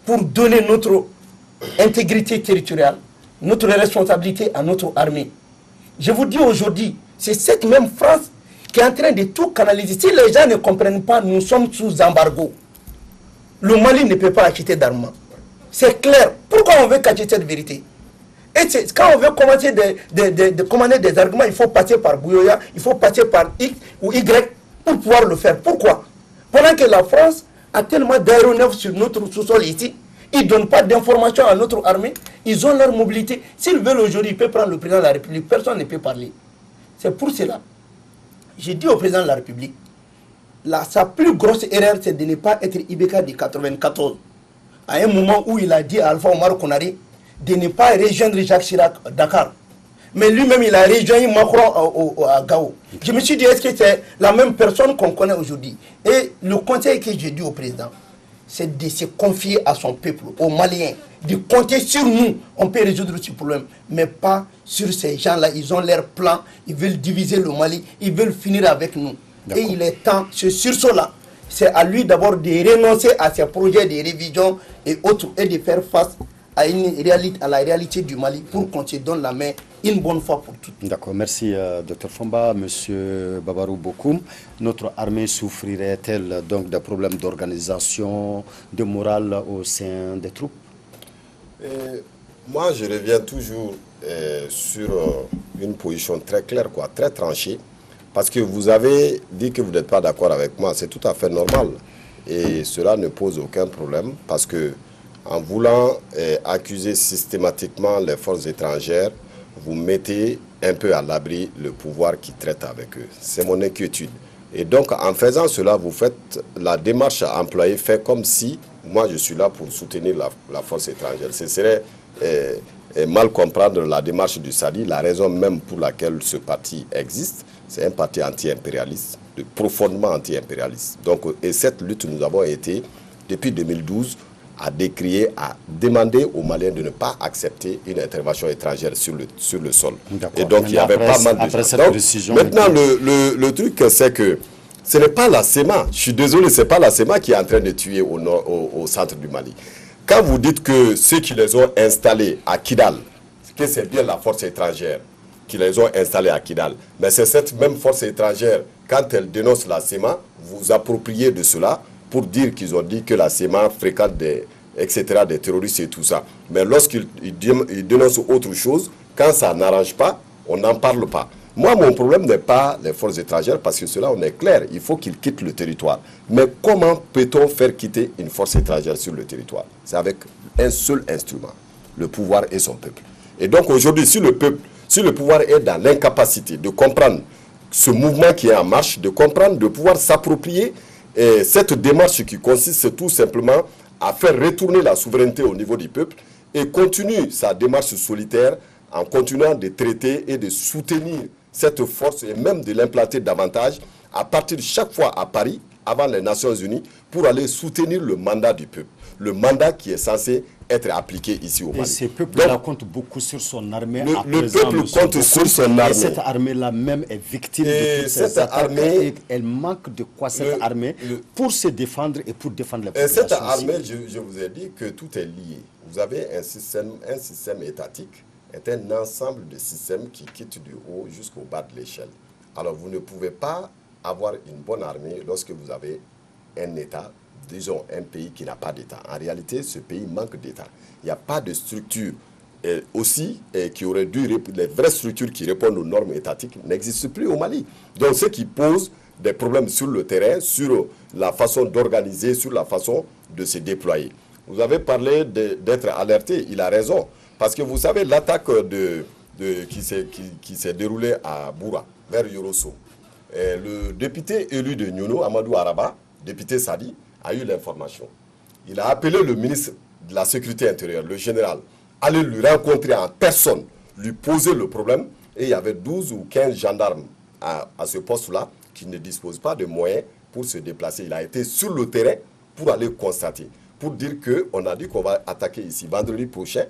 [SPEAKER 2] pour donner notre intégrité territoriale, notre responsabilité à notre armée. Je vous dis aujourd'hui, c'est cette même France qui est en train de tout canaliser. Si les gens ne comprennent pas, nous sommes sous embargo. Le Mali ne peut pas acheter d'armes. C'est clair. Pourquoi on veut cacher cette vérité? Et quand on veut commencer de commander des arguments, il faut passer par Bouyoya, il faut passer par X ou Y pour pouvoir le faire. Pourquoi? Pendant que la France a tellement d'aéronefs sur notre sous-sol ici, ils ne donnent pas d'informations à notre armée, ils ont leur mobilité. S'ils veulent aujourd'hui, ils peuvent prendre le président de la République, personne ne peut parler. C'est pour cela. J'ai dit au président de la République, sa plus grosse erreur, c'est de ne pas être Ibeka de 94. À un moment où il a dit à Alpha Omar Konaré de ne pas rejoindre Jacques Chirac à Dakar. Mais lui-même, il a rejoint Macron à Gao. Je me suis dit, est-ce que c'est la même personne qu'on connaît aujourd'hui? Et le conseil que j'ai dit au président, c'est de se confier à son peuple, aux Maliens, de compter sur nous. On peut résoudre ce problème, mais pas sur ces gens-là. Ils ont leur plan, ils veulent diviser le Mali, ils veulent finir avec nous. Et il est temps, ce sursaut-là, c'est à lui d'abord de renoncer à ses projets de révision et autres, et de faire face à la réalité du Mali pour qu'on se donne la main une bonne fois pour toutes.
[SPEAKER 1] D'accord, merci Dr Fomba. Monsieur Babarou Bokoum, notre armée souffrirait-elle donc des problèmes d'organisation, de morale au sein des troupes?
[SPEAKER 3] Moi, je reviens toujours sur une position très claire, très tranchée, parce que vous avez dit que vous n'êtes pas d'accord avec moi, c'est tout à fait normal. Et cela ne pose aucun problème, parce que en voulant accuser systématiquement les forces étrangères, vous mettez un peu à l'abri le pouvoir qui traite avec eux. C'est mon inquiétude. Et donc, en faisant cela, vous faites la démarche à employer, fait comme si moi je suis là pour soutenir la force étrangère. Ce serait mal comprendre la démarche du SADI, la raison même pour laquelle ce parti existe. C'est un parti anti-impérialiste, profondément anti-impérialiste. Donc, et cette lutte, nous avons été, depuis 2012, à décrier, à demander aux Maliens de ne pas accepter une intervention étrangère sur le sol. Et donc, il y avait pas mal de gens. Maintenant, le truc, c'est que ce n'est pas la SEMA. Je suis désolé, ce n'est pas la SEMA qui est en train de tuer au centre du Mali. Quand vous dites que ceux qui les ont installés à Kidal, que c'est bien la force étrangère qui les ont installés à Kidal, mais c'est cette même force étrangère, quand elle dénonce la SEMA, vous appropriez de cela pour dire qu'ils ont dit que la SEMA fréquente des terroristes et tout ça. Mais lorsqu'ils dénoncent autre chose, quand ça n'arrange pas, on n'en parle pas. Moi, mon problème n'est pas les forces étrangères, parce que cela, on est clair, il faut qu'ils quittent le territoire. Mais comment peut-on faire quitter une force étrangère sur le territoire? C'est avec un seul instrument, le pouvoir et son peuple. Et donc aujourd'hui, si le pouvoir est dans l'incapacité de comprendre ce mouvement qui est en marche, de comprendre, de pouvoir s'approprier cette démarche qui consiste tout simplement à faire retourner la souveraineté au niveau du peuple, et continue sa démarche solitaire en continuant de traiter et de soutenir cette force et même de l'implanter davantage à partir de chaque fois à Paris, avant les Nations Unies pour aller soutenir le mandat du peuple. Le mandat qui est censé être appliqué ici au Mali.
[SPEAKER 1] Et ce peuple-là compte beaucoup sur son armée.
[SPEAKER 3] Le peuple compte sur son armée.
[SPEAKER 1] Et cette armée-là même est victime de toutes
[SPEAKER 3] cette
[SPEAKER 1] ces attaques.
[SPEAKER 3] Armée,
[SPEAKER 1] et elle manque de quoi cette armée pour se défendre et pour défendre les populations.
[SPEAKER 3] Cette armée, je vous ai dit que tout est lié. Vous avez un système étatique, est un ensemble de systèmes qui quittent du haut jusqu'au bas de l'échelle. Alors vous ne pouvez pas avoir une bonne armée lorsque vous avez un État, disons un pays qui n'a pas d'État. En réalité, ce pays manque d'État. Il n'y a pas de structure qui aurait dû les vraies structures qui répondent aux normes étatiques n'existent plus au Mali. Donc ce qui pose des problèmes sur le terrain, sur la façon d'organiser, sur la façon de se déployer. Vous avez parlé d'être alerté, il a raison. Parce que vous savez, l'attaque qui s'est déroulée à Boura, vers Yorosso, le député élu de Nyono, Amadou Araba, député Sadi, a eu l'information. Il a appelé le ministre de la Sécurité intérieure, le général, aller lui rencontrer en personne, lui poser le problème. Et il y avait 12 ou 15 gendarmes à ce poste-là qui ne disposent pas de moyens pour se déplacer. Il a été sur le terrain pour aller constater, pour dire qu'on a dit qu'on va attaquer ici vendredi prochain.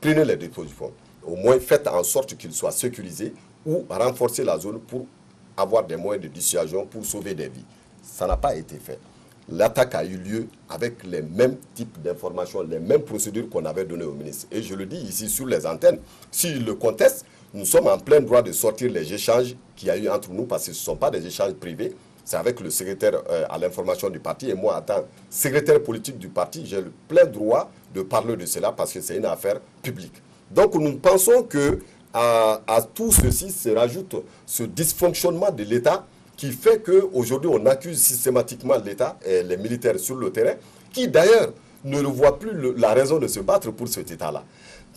[SPEAKER 3] Prenez les dispositions. Au moins, faites en sorte qu'il soit sécurisé ou renforcer la zone pour avoir des moyens de dissuasion pour sauver des vies. Ça n'a pas été fait. L'attaque a eu lieu avec les mêmes types d'informations, les mêmes procédures qu'on avait données au ministre. Et je le dis ici sur les antennes, s'il le conteste, nous sommes en plein droit de sortir les échanges qu'il y a eu entre nous, parce que ce ne sont pas des échanges privés, c'est avec le secrétaire à l'information du parti. Et moi, en tant que secrétaire politique du parti, j'ai le plein droit de parler de cela parce que c'est une affaire publique. Donc nous pensons que à tout ceci se rajoute ce dysfonctionnement de l'État qui fait qu'aujourd'hui on accuse systématiquement l'État et les militaires sur le terrain, qui d'ailleurs ne revoient plus la raison de se battre pour cet État-là.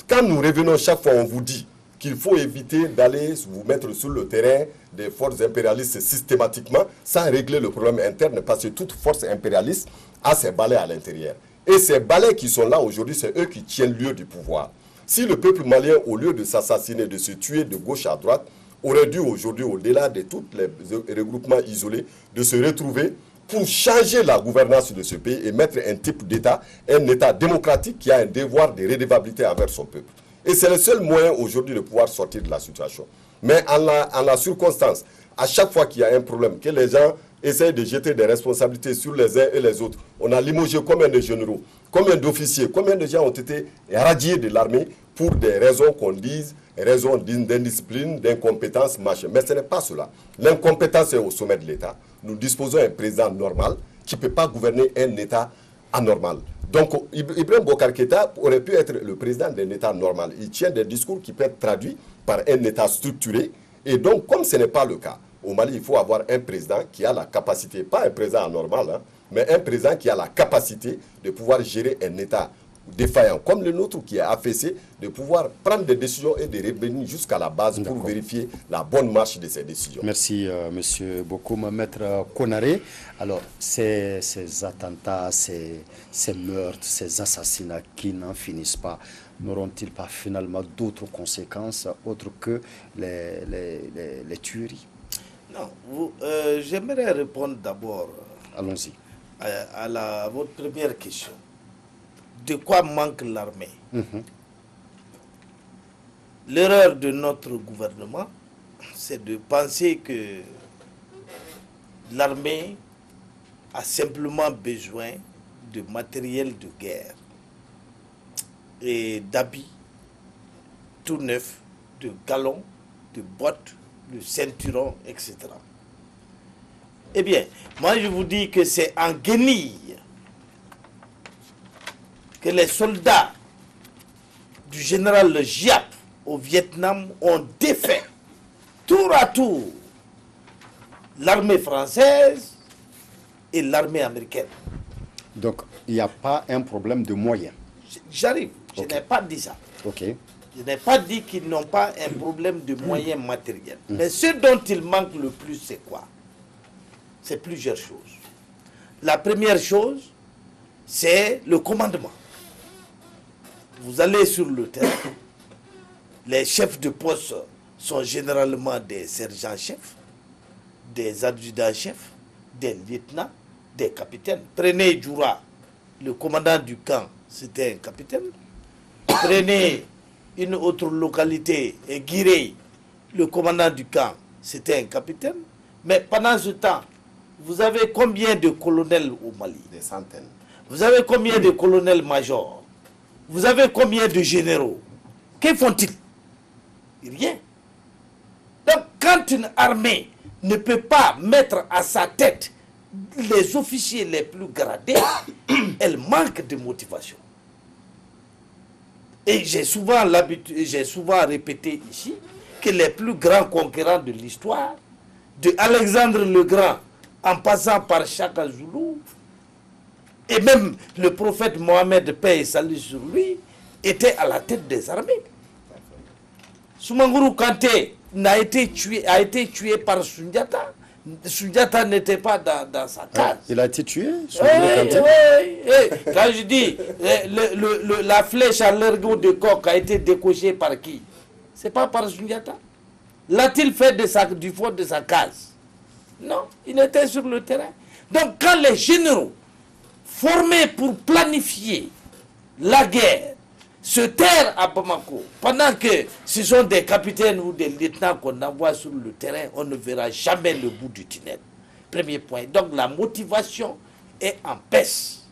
[SPEAKER 3] Quand nous revenons chaque fois, on vous dit qu'il faut éviter d'aller vous mettre sur le terrain des forces impérialistes systématiquement sans régler le problème interne, parce que toute force impérialiste a ses balais à l'intérieur. Et ces balais qui sont là aujourd'hui, c'est eux qui tiennent lieu du pouvoir. Si le peuple malien, au lieu de s'assassiner, de se tuer de gauche à droite, aurait dû aujourd'hui, au-delà de tous les regroupements isolés, de se retrouver pour changer la gouvernance de ce pays et mettre un type d'État, un État démocratique qui a un devoir de redevabilité envers son peuple. Et c'est le seul moyen aujourd'hui de pouvoir sortir de la situation. Mais en la circonstance, à chaque fois qu'il y a un problème, que les gens essayent de jeter des responsabilités sur les uns et les autres, on a limogé combien de généraux, combien d'officiers, combien de gens ont été radiés de l'armée pour des raisons qu'on dise, raisons d'indiscipline, d'incompétence, machin. Mais ce n'est pas cela. L'incompétence est au sommet de l'État. Nous disposons d'un président normal qui ne peut pas gouverner un État anormal. Donc, Ibrahim Boubacar Keïta aurait pu être le président d'un État normal. Il tient des discours qui peuvent être traduits par un État structuré. Et donc, comme ce n'est pas le cas, au Mali, il faut avoir un président qui a la capacité, pas un président anormal, hein, mais un président qui a la capacité de pouvoir gérer un État défaillant, comme le nôtre qui est affaissé, de pouvoir prendre des décisions et de revenir jusqu'à la base pour vérifier la bonne marche de ces décisions.
[SPEAKER 1] Merci, Monsieur Bokoum. Maître Konaré, alors ces attentats, ces meurtres, ces assassinats qui n'en finissent pas, n'auront-ils pas finalement d'autres conséquences autres que les tueries?
[SPEAKER 4] Non, j'aimerais répondre d'abord à votre première question. De quoi manque l'armée? L'erreur de notre gouvernement, c'est de penser que l'armée a simplement besoin de matériel de guerre et d'habits tout neufs, de galons, de bottes, de ceinturons, etc. Eh bien, moi je vous dis que c'est en guenille que les soldats du général Giap au Vietnam ont défait tour à tour l'armée française et l'armée américaine.
[SPEAKER 1] Donc, il n'y a pas un problème de moyens.
[SPEAKER 4] J'arrive, je n'ai pas dit ça. Je n'ai pas dit qu'ils n'ont pas un problème de moyens matériels. Mais ce dont il manque le plus, c'est quoi? C'est plusieurs choses. La première chose, c'est le commandement. Vous allez sur le terrain, les chefs de poste sont généralement des sergents-chefs, des adjudants-chefs, des lieutenants, des capitaines. Prenez Djoura, le commandant du camp, c'était un capitaine. Prenez une autre localité, Guiré, le commandant du camp, c'était un capitaine. Mais pendant ce temps, vous avez combien de colonels au Mali?
[SPEAKER 3] Des centaines.
[SPEAKER 4] Vous avez combien de colonels-majors? Vous avez combien de généraux? Que font-ils? Rien. Donc, quand une armée ne peut pas mettre à sa tête les officiers les plus gradés, elle manque de motivation. Et j'ai souvent répété ici que les plus grands conquérants de l'histoire, de Alexandre le Grand, en passant par Chaka Zulu, et même le prophète Mohammed, paix et salut sur lui, étaient à la tête des armées. Soumanguru Kanté a été tué par Sundiata. Sundiata n'était pas dans sa case.
[SPEAKER 1] Il a été tué?
[SPEAKER 4] Quand je dis la flèche à l'ergot de coq a été décochée par qui? C'est pas par Sundiata. L'a-t-il fait du fond de sa case? Non, il était sur le terrain. Donc quand les généraux formés pour planifier la guerre se taire à Bamako, pendant que ce sont des capitaines ou des lieutenants qu'on envoie sur le terrain, on ne verra jamais le bout du tunnel. Premier point. Donc la motivation est en baisse.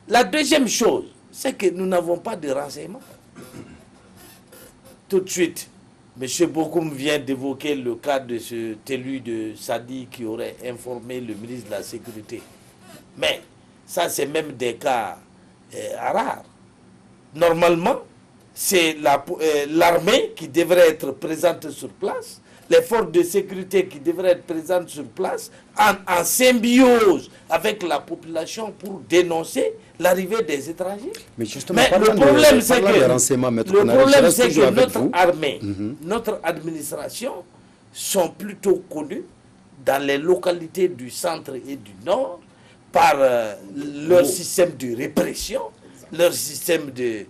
[SPEAKER 4] La deuxième chose, c'est que nous n'avons pas de renseignements. Tout de suite, M. Bokoum vient d'évoquer le cas de cet élu de Sadi qui aurait informé le ministre de la Sécurité. Mais ça, c'est même des cas rares. Normalement, c'est l'armée qui devrait être présente sur place, les forces de sécurité qui devraient être présentes sur place, en symbiose avec la population pour dénoncer l'arrivée des étrangers.
[SPEAKER 1] Mais justement,
[SPEAKER 4] le problème, c'est que
[SPEAKER 1] notre
[SPEAKER 4] armée, notre administration sont plutôt connues dans les localités du centre et du nord par leur système de répression, leur système de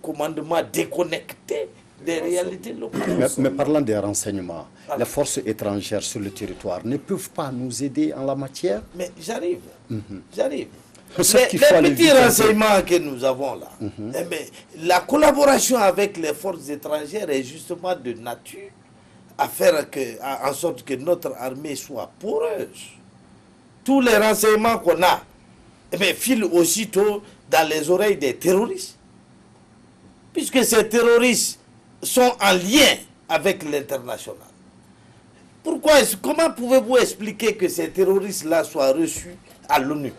[SPEAKER 4] commandement déconnecté des réalités locales.
[SPEAKER 1] Mais parlant des renseignements, les forces étrangères sur le territoire ne peuvent pas nous aider en la matière?
[SPEAKER 4] Mais j'arrive. Les petits renseignements que nous avons là, la collaboration avec les forces étrangères est justement de nature à faire en sorte que notre armée soit poreuse. Tous les renseignements qu'on a filent aussitôt dans les oreilles des terroristes. Puisque ces terroristes sont en lien avec l'international. Comment pouvez-vous expliquer que ces terroristes-là soient reçus à l'ONU?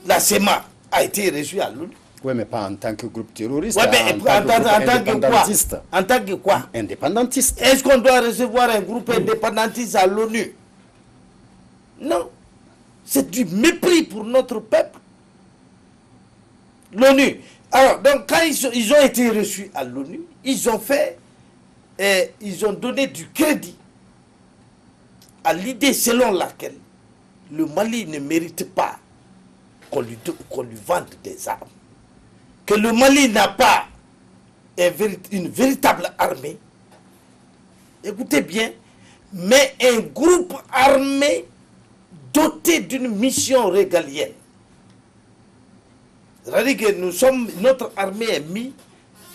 [SPEAKER 4] La SEMA a été reçue à l'ONU.
[SPEAKER 1] Oui, mais pas en tant que groupe terroriste.
[SPEAKER 4] Oui, mais en tant que quoi? En tant que quoi?
[SPEAKER 1] Indépendantiste.
[SPEAKER 4] Est-ce qu'on doit recevoir un groupe indépendantiste à l'ONU? Non. C'est du mépris pour notre peuple. L'ONU. Alors, donc, quand ils ont été reçus à l'ONU, ils ont donné du crédit à l'idée selon laquelle le Mali ne mérite pas qu'on lui vende des armes. Que le Mali n'a pas une véritable armée. Écoutez bien, mais un groupe armé doté d'une mission régalienne. C'est-à-dire que notre armée est mise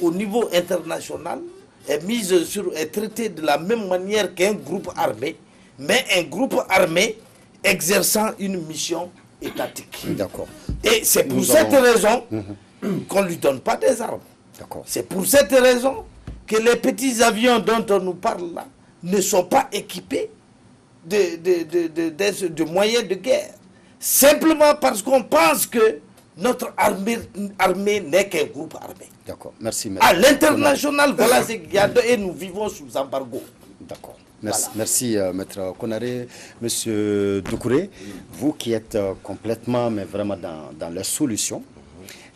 [SPEAKER 4] au niveau international, est traitée de la même manière qu'un groupe armé, mais un groupe armé exerçant une mission étatique.
[SPEAKER 1] D'accord.
[SPEAKER 4] Et c'est pour cette raison qu'on ne lui donne pas des armes. C'est pour cette raison que les petits avions dont on nous parle là ne sont pas équipés de moyens de guerre. Simplement parce qu'on pense que notre armée n'est qu'un groupe armé.
[SPEAKER 1] D'accord, merci.
[SPEAKER 4] À l'international, voilà ce qu'il y a et nous vivons sous embargo.
[SPEAKER 1] D'accord. Merci, voilà. Merci Maître Konaré. Monsieur Doucouré, vous qui êtes complètement, mais vraiment dans les solutions,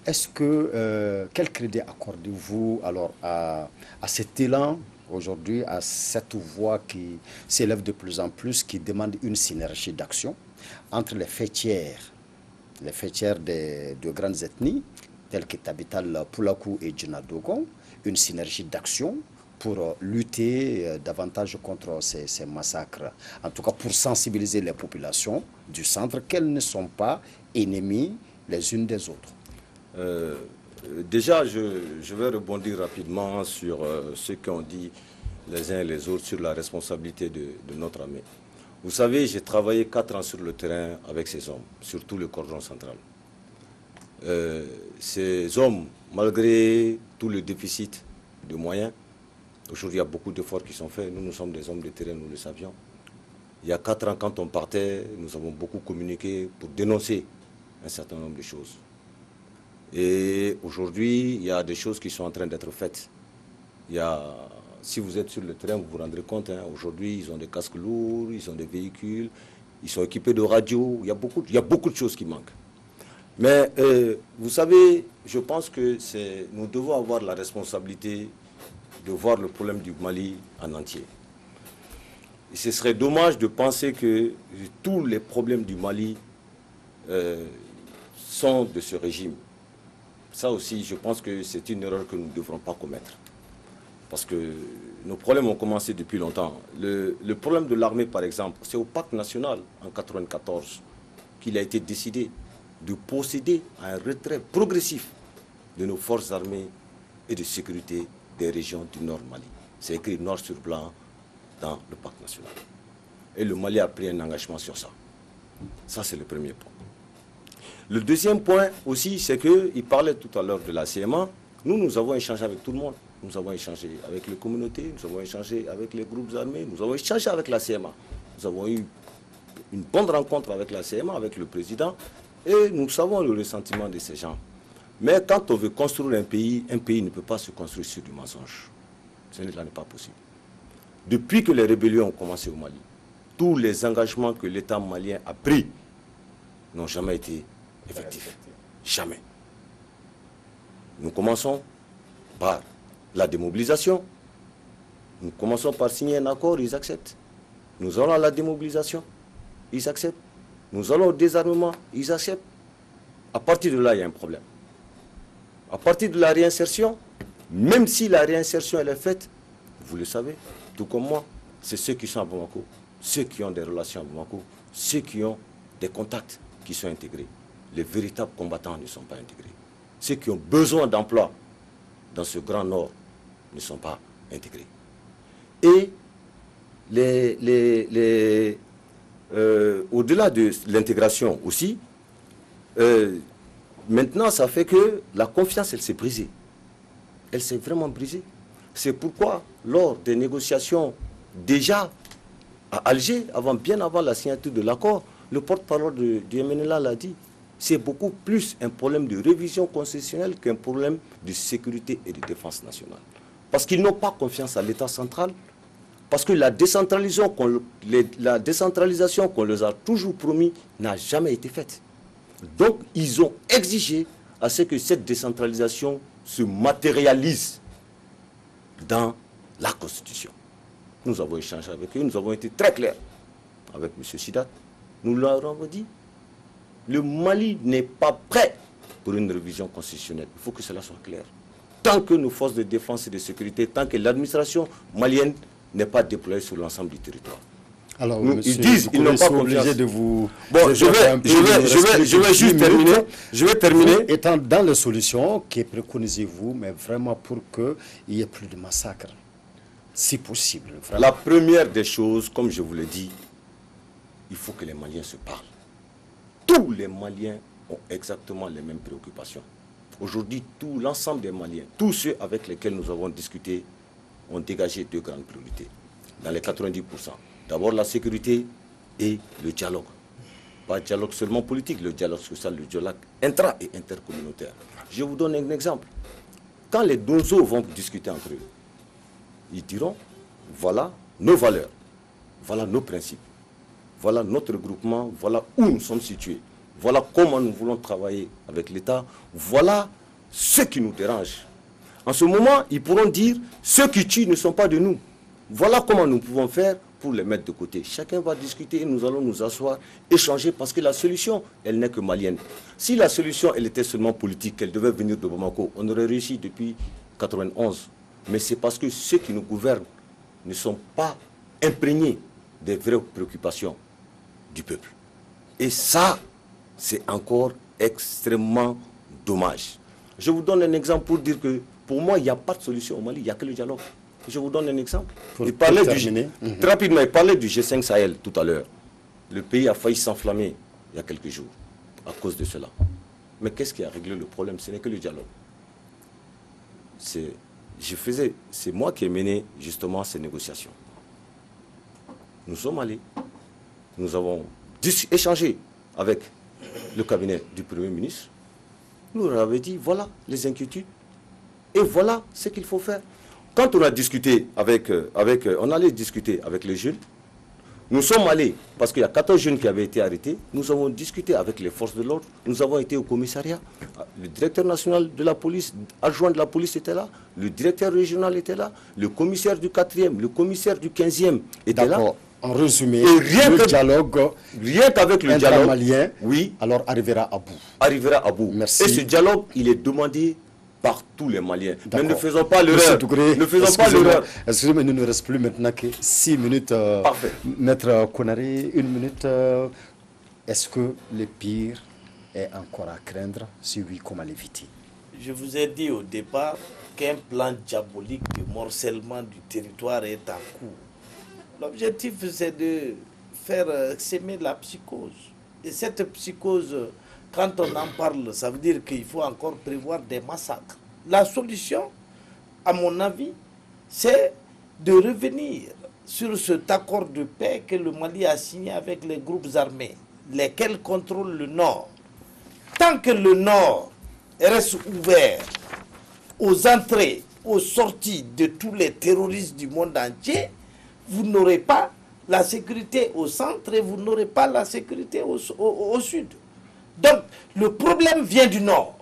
[SPEAKER 1] est-ce que, quel crédit accordez-vous alors à cet élan aujourd'hui, à cette voix qui s'élève de plus en plus, qui demande une synergie d'action entre les fêtières de grandes ethnies, telles que Tabital, Poulakou et Djina Dogon, une synergie d'action pour lutter davantage contre ces massacres, en tout cas pour sensibiliser les populations du centre qu'elles ne sont pas ennemies les unes des autres?
[SPEAKER 5] Déjà, je vais rebondir rapidement sur ce qu'ont dit les uns et les autres sur la responsabilité de notre armée. Vous savez, j'ai travaillé 4 ans sur le terrain avec ces hommes, surtout le cordon central. Ces hommes, malgré tout le déficit de moyens, aujourd'hui il y a beaucoup d'efforts qui sont faits. Nous sommes des hommes de terrain, nous le savions. Il y a 4 ans, quand on partait, nous avons beaucoup communiqué pour dénoncer un certain nombre de choses. Et aujourd'hui, il y a des choses qui sont en train d'être faites. Si vous êtes sur le terrain, vous vous rendrez compte, aujourd'hui, ils ont des casques lourds, ils ont des véhicules, ils sont équipés de radios, il y a beaucoup de choses qui manquent. Mais vous savez, je pense que nous devons avoir la responsabilité de voir le problème du Mali en entier. Et ce serait dommage de penser que tous les problèmes du Mali sont de ce régime. Ça aussi, je pense que c'est une erreur que nous ne devrons pas commettre. Parce que nos problèmes ont commencé depuis longtemps. Le problème de l'armée, par exemple, c'est au pacte national, en 1994, qu'il a été décidé de procéder à un retrait progressif de nos forces armées et de sécurité des régions du Nord Mali. C'est écrit noir sur blanc dans le pacte national. Et le Mali a pris un engagement sur ça. Ça, c'est le premier point. Le deuxième point aussi, c'est qu'il parlait tout à l'heure de la CMA. Nous avons échangé avec tout le monde. Nous avons échangé avec les communautés, nous avons échangé avec les groupes armés, nous avons échangé avec la CMA. Nous avons eu une bonne rencontre avec la CMA, avec le président, et nous savons le ressentiment de ces gens. Mais quand on veut construire un pays ne peut pas se construire sur du mensonge. Ce n'est pas possible. Depuis que les rébellions ont commencé au Mali, tous les engagements que l'État malien a pris n'ont jamais été effectifs. Jamais. Nous commençons par la démobilisation. Nous commençons par signer un accord, ils acceptent. Nous allons à la démobilisation, ils acceptent. Nous allons au désarmement, ils acceptent. À partir de là, il y a un problème. À partir de la réinsertion, même si la réinsertion elle est faite, vous le savez, tout comme moi, c'est ceux qui sont à Bamako, ceux qui ont des relations à Bamako, ceux qui ont des contacts qui sont intégrés. Les véritables combattants ne sont pas intégrés. Ceux qui ont besoin d'emploi dans ce grand nord ne sont pas intégrés. Et au-delà de l'intégration aussi, maintenant ça fait que la confiance elle s'est brisée. Elle s'est vraiment brisée. C'est pourquoi lors des négociations déjà à Alger, bien avant la signature de l'accord, le porte-parole du MNLA l'a dit, c'est beaucoup plus un problème de révision constitutionnelle qu'un problème de sécurité et de défense nationale. Parce qu'ils n'ont pas confiance à l'État central, parce que la décentralisation qu'on leur a toujours promis n'a jamais été faite. Donc, ils ont exigé à ce que cette décentralisation se matérialise dans la Constitution. Nous avons échangé avec eux, nous avons été très clairs avec M. Sidat. Nous leur avons dit, le Mali n'est pas prêt pour une révision constitutionnelle. Il faut que cela soit clair. Tant que nos forces de défense et de sécurité, tant que l'administration malienne n'est pas déployée sur l'ensemble du territoire.
[SPEAKER 1] Alors,
[SPEAKER 5] ils disent qu'ils n'ont pas confiance.
[SPEAKER 1] De vous...
[SPEAKER 5] Bon, je vais juste terminer. Je vais terminer.
[SPEAKER 1] Vous, étant dans les solutions, que préconisez-vous, mais vraiment pour qu'il n'y ait plus de massacres, si possible. Vraiment.
[SPEAKER 5] La première des choses, comme je vous l'ai dit, il faut que les Maliens se parlent. Tous les Maliens ont exactement les mêmes préoccupations. Aujourd'hui, l'ensemble des Maliens, tous ceux avec lesquels nous avons discuté, ont dégagé 2 grandes priorités. Dans les 90%. D'abord la sécurité et le dialogue. Pas le dialogue seulement politique, le dialogue social, le dialogue intra- et intercommunautaire. Je vous donne un exemple. Quand les Donzo vont discuter entre eux, ils diront, voilà nos valeurs, voilà nos principes, voilà notre groupement, voilà où nous sommes situés, voilà comment nous voulons travailler avec l'État, voilà ce qui nous dérange. En ce moment, ils pourront dire, ceux qui tuent ne sont pas de nous. Voilà comment nous pouvons faire pour les mettre de côté. Chacun va discuter et nous allons nous asseoir, échanger, parce que la solution, elle n'est que malienne. Si la solution, elle était seulement politique, qu'elle devait venir de Bamako, on aurait réussi depuis 1991 Mais c'est parce que ceux qui nous gouvernent ne sont pas imprégnés des vraies préoccupations du peuple. Et ça, c'est encore extrêmement dommage. Je vous donne un exemple pour dire que pour moi, il n'y a pas de solution au Mali, il n'y a que le dialogue. Je vous donne un exemple. Rapidement, il parlait du G5 Sahel tout à l'heure. Le pays a failli s'enflammer il y a quelques jours à cause de cela. Mais qu'est-ce qui a réglé le problème? Ce n'est que le dialogue. C'est moi qui ai mené justement ces négociations. Nous sommes allés, nous avons échangé avec le cabinet du Premier ministre. Nous leur avons dit, voilà les inquiétudes et voilà ce qu'il faut faire. Quand on a discuté on allait discuter avec les jeunes, nous sommes allés, parce qu'il y a 14 jeunes qui avaient été arrêtés, nous avons discuté avec les forces de l'ordre, nous avons été au commissariat, le directeur national de la police, adjoint de la police était là, le directeur régional était là, le commissaire du 4e, le commissaire du 15e était là.
[SPEAKER 1] En résumé, le dialogue,
[SPEAKER 5] rien qu'avec le dialogue
[SPEAKER 1] malien,
[SPEAKER 5] oui,
[SPEAKER 1] alors arrivera à bout.
[SPEAKER 5] Arrivera à bout.
[SPEAKER 1] Merci.
[SPEAKER 5] Et ce dialogue, il est demandé par tous les Maliens. Mais ne faisons pas l'erreur. Ne faisons pas l'erreur.
[SPEAKER 1] Excusez-moi, il ne nous reste plus maintenant que 6 minutes.
[SPEAKER 5] Parfait.
[SPEAKER 1] Maître Konaré, 1 minute. Est-ce que le pire est encore à craindre? Si oui, comment l'éviter?
[SPEAKER 4] Je vous ai dit au départ qu'un plan diabolique de morcellement du territoire est en cours. L'objectif, c'est de faire s'aimer la psychose. Et cette psychose, quand on en parle, ça veut dire qu'il faut encore prévoir des massacres. La solution, à mon avis, c'est de revenir sur cet accord de paix que le Mali a signé avec les groupes armés, lesquels contrôlent le Nord. Tant que le Nord reste ouvert aux entrées, aux sorties de tous les terroristes du monde entier, vous n'aurez pas la sécurité au centre et vous n'aurez pas la sécurité au sud. Donc, le problème vient du nord.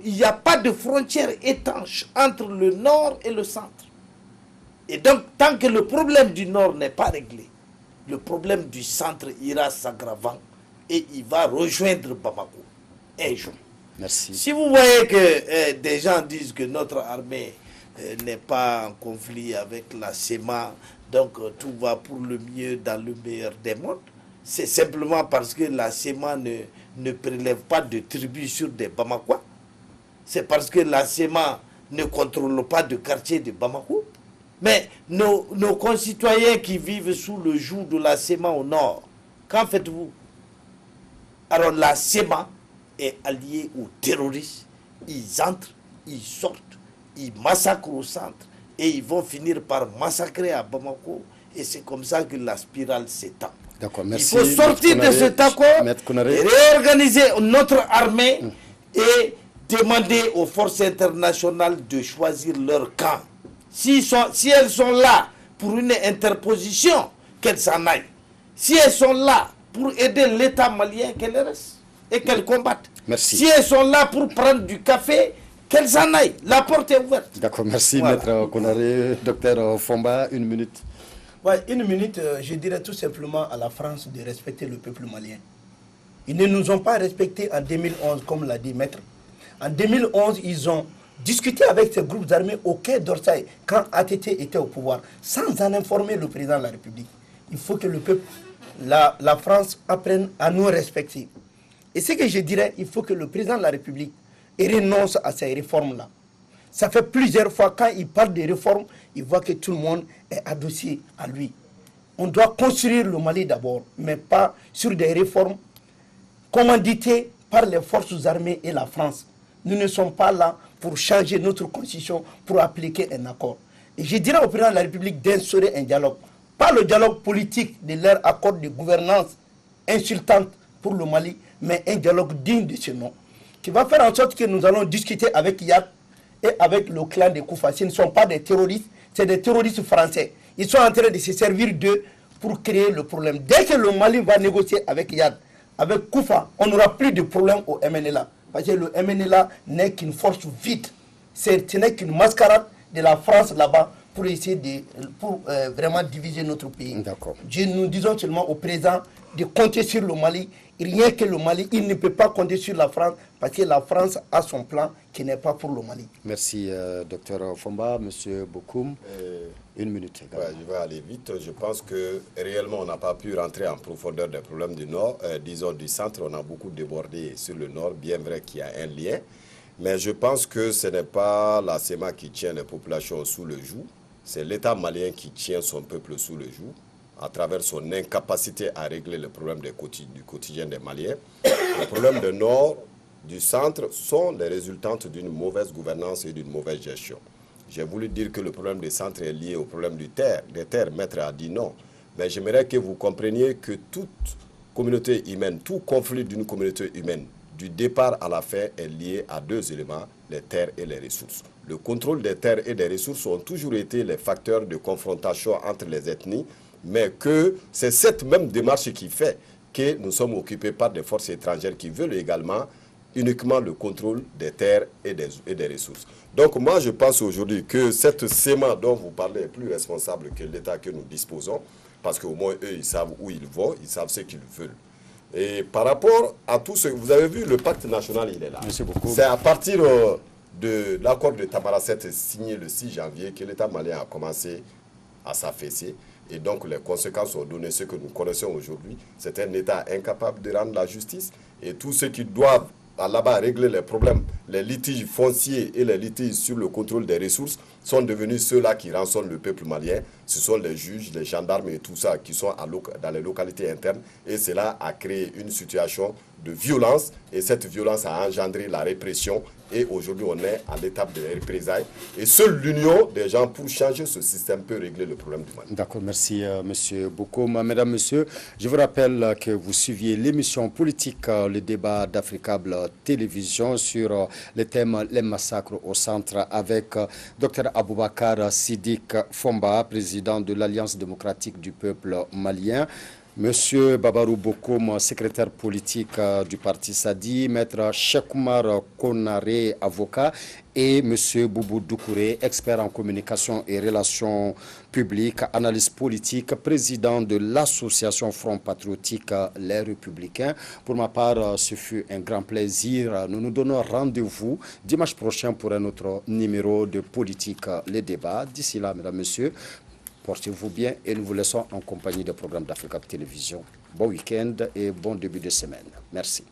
[SPEAKER 4] Il n'y a pas de frontière étanche entre le nord et le centre. Et donc, tant que le problème du nord n'est pas réglé, le problème du centre ira s'aggravant et il va rejoindre Bamako un jour.
[SPEAKER 1] Merci.
[SPEAKER 4] Si vous voyez que des gens disent que notre armée n'est pas en conflit avec la SEMA, donc tout va pour le mieux dans le meilleur des mondes, c'est simplement parce que la SEMA ne prélève pas de tribus sur des Bamakois. C'est parce que la SEMA ne contrôle pas de quartier de Bamako. Mais nos concitoyens qui vivent sous le joug de la SEMA au nord, qu'en faites-vous? Alors la SEMA est alliée aux terroristes. Ils entrent, ils sortent, ils massacrent au centre et ils vont finir par massacrer à Bamako. Et c'est comme ça que la spirale s'étend. Il faut sortir de cet accord, réorganiser notre armée et demander aux forces internationales de choisir leur camp. Si elles sont là pour une interposition, qu'elles s'en aillent. Si elles sont là pour aider l'État malien, qu'elles restent et qu'elles combattent.
[SPEAKER 1] Merci.
[SPEAKER 4] Si elles sont là pour prendre du café, qu'elles s'en aillent. La porte est ouverte.
[SPEAKER 1] D'accord, merci Maître Konaré. Docteur Fomba, 1 minute.
[SPEAKER 2] Ouais, 1 minute, je dirais tout simplement à la France de respecter le peuple malien. Ils ne nous ont pas respectés en 2011, comme l'a dit Maître. En 2011, ils ont discuté avec ces groupes armés au Quai d'Orsay, quand ATT était au pouvoir, sans en informer le président de la République. Il faut que le peuple, la France, apprenne à nous respecter. Et ce que je dirais, il faut que le président de la République renonce à ces réformes-là. Ça fait plusieurs fois, quand il parle de réformes, il voit que tout le monde est adossé à lui. On doit construire le Mali d'abord, mais pas sur des réformes commanditées par les forces armées et la France. Nous ne sommes pas là pour changer notre constitution, pour appliquer un accord. Et je dirais au président de la République d'instaurer un dialogue. Pas le dialogue politique de leur accord de gouvernance insultante pour le Mali, mais un dialogue digne de ce nom, qui va faire en sorte que nous allons discuter avec Yad et avec le clan de Koufa. Ce ne sont pas des terroristes, c'est des terroristes français. Ils sont en train de se servir d'eux pour créer le problème. Dès que le Mali va négocier avec Yad, avec Koufa, on n'aura plus de problème au MNLA. Parce que le MNLA n'est qu'une force vide. Ce n'est qu'une mascarade de la France là-bas pour essayer pour vraiment diviser notre pays.
[SPEAKER 1] D'accord.
[SPEAKER 2] Nous disons seulement au président de compter sur le Mali. Rien que le Mali, il ne peut pas compter sur la France parce que la France a son plan qui n'est pas pour le Mali.
[SPEAKER 1] Merci, docteur Fomba. Monsieur Bokoum, une minute.
[SPEAKER 3] Ouais, je vais aller vite. Je pense que réellement, on n'a pas pu rentrer en profondeur des problèmes du Nord. Disons du centre, on a beaucoup débordé sur le Nord, bien vrai qu'il y a un lien. Mais je pense que ce n'est pas la SEMA qui tient les populations sous le joug. C'est l'État malien qui tient son peuple sous le joug à travers son incapacité à régler les problèmes du quotidien des Maliens. Les problèmes du Nord, du centre, sont les résultantes d'une mauvaise gouvernance et d'une mauvaise gestion. J'ai voulu dire que le problème du centre est lié au problème des terres. Maître a dit non. Mais j'aimerais que vous compreniez que toute communauté humaine, tout conflit d'une communauté humaine, du départ à la fin, est lié à deux éléments, les terres et les ressources. Le contrôle des terres et des ressources ont toujours été les facteurs de confrontation entre les ethnies, mais que c'est cette même démarche qui fait que nous sommes occupés par des forces étrangères qui veulent également uniquement le contrôle des terres et des ressources. Donc moi je pense aujourd'hui que cette SEMA dont vous parlez est plus responsable que l'État que nous disposons, parce qu'au moins eux ils savent où ils vont, ils savent ce qu'ils veulent. Et par rapport à tout ce que vous avez vu, le pacte national il est là. C'est à partir de l'accord de Tamaracet signé le 6 janvier que l'État malien a commencé à s'affaisser. Et donc les conséquences sont données, ce que nous connaissons aujourd'hui. C'est un État incapable de rendre la justice. Et tous ceux qui doivent là-bas régler les problèmes, les litiges fonciers et les litiges sur le contrôle des ressources sont devenus ceux-là qui rançonnent le peuple malien. Ce sont les juges, les gendarmes et tout ça qui sont dans les localités internes. Et cela a créé une situation de violence. Et cette violence a engendré la répression. Et aujourd'hui, on est à l'étape de représailles. Et seule l'union des gens pour changer ce système peut régler le problème du Mali.
[SPEAKER 1] D'accord, merci monsieur Bokoum. Mesdames, messieurs, je vous rappelle que vous suiviez l'émission politique, le débat d'Africable Télévision sur le thème les massacres au centre avec Dr Aboubakar Siddiq Fomba, président de l'Alliance démocratique du peuple malien. Monsieur Babarou Bokoum, secrétaire politique du parti Sadi, Maître Chekoumar Konaré, avocat, et Monsieur Boubou Doukouré, expert en communication et relations publiques, analyste politique, président de l'association Front Patriotique Les Républicains. Pour ma part, ce fut un grand plaisir. Nous nous donnons rendez-vous dimanche prochain pour un autre numéro de Politique, les débats. D'ici là, mesdames, messieurs, portez-vous bien et nous vous laissons en compagnie des programmes d'Africa Télévision. Bon week-end et bon début de semaine. Merci.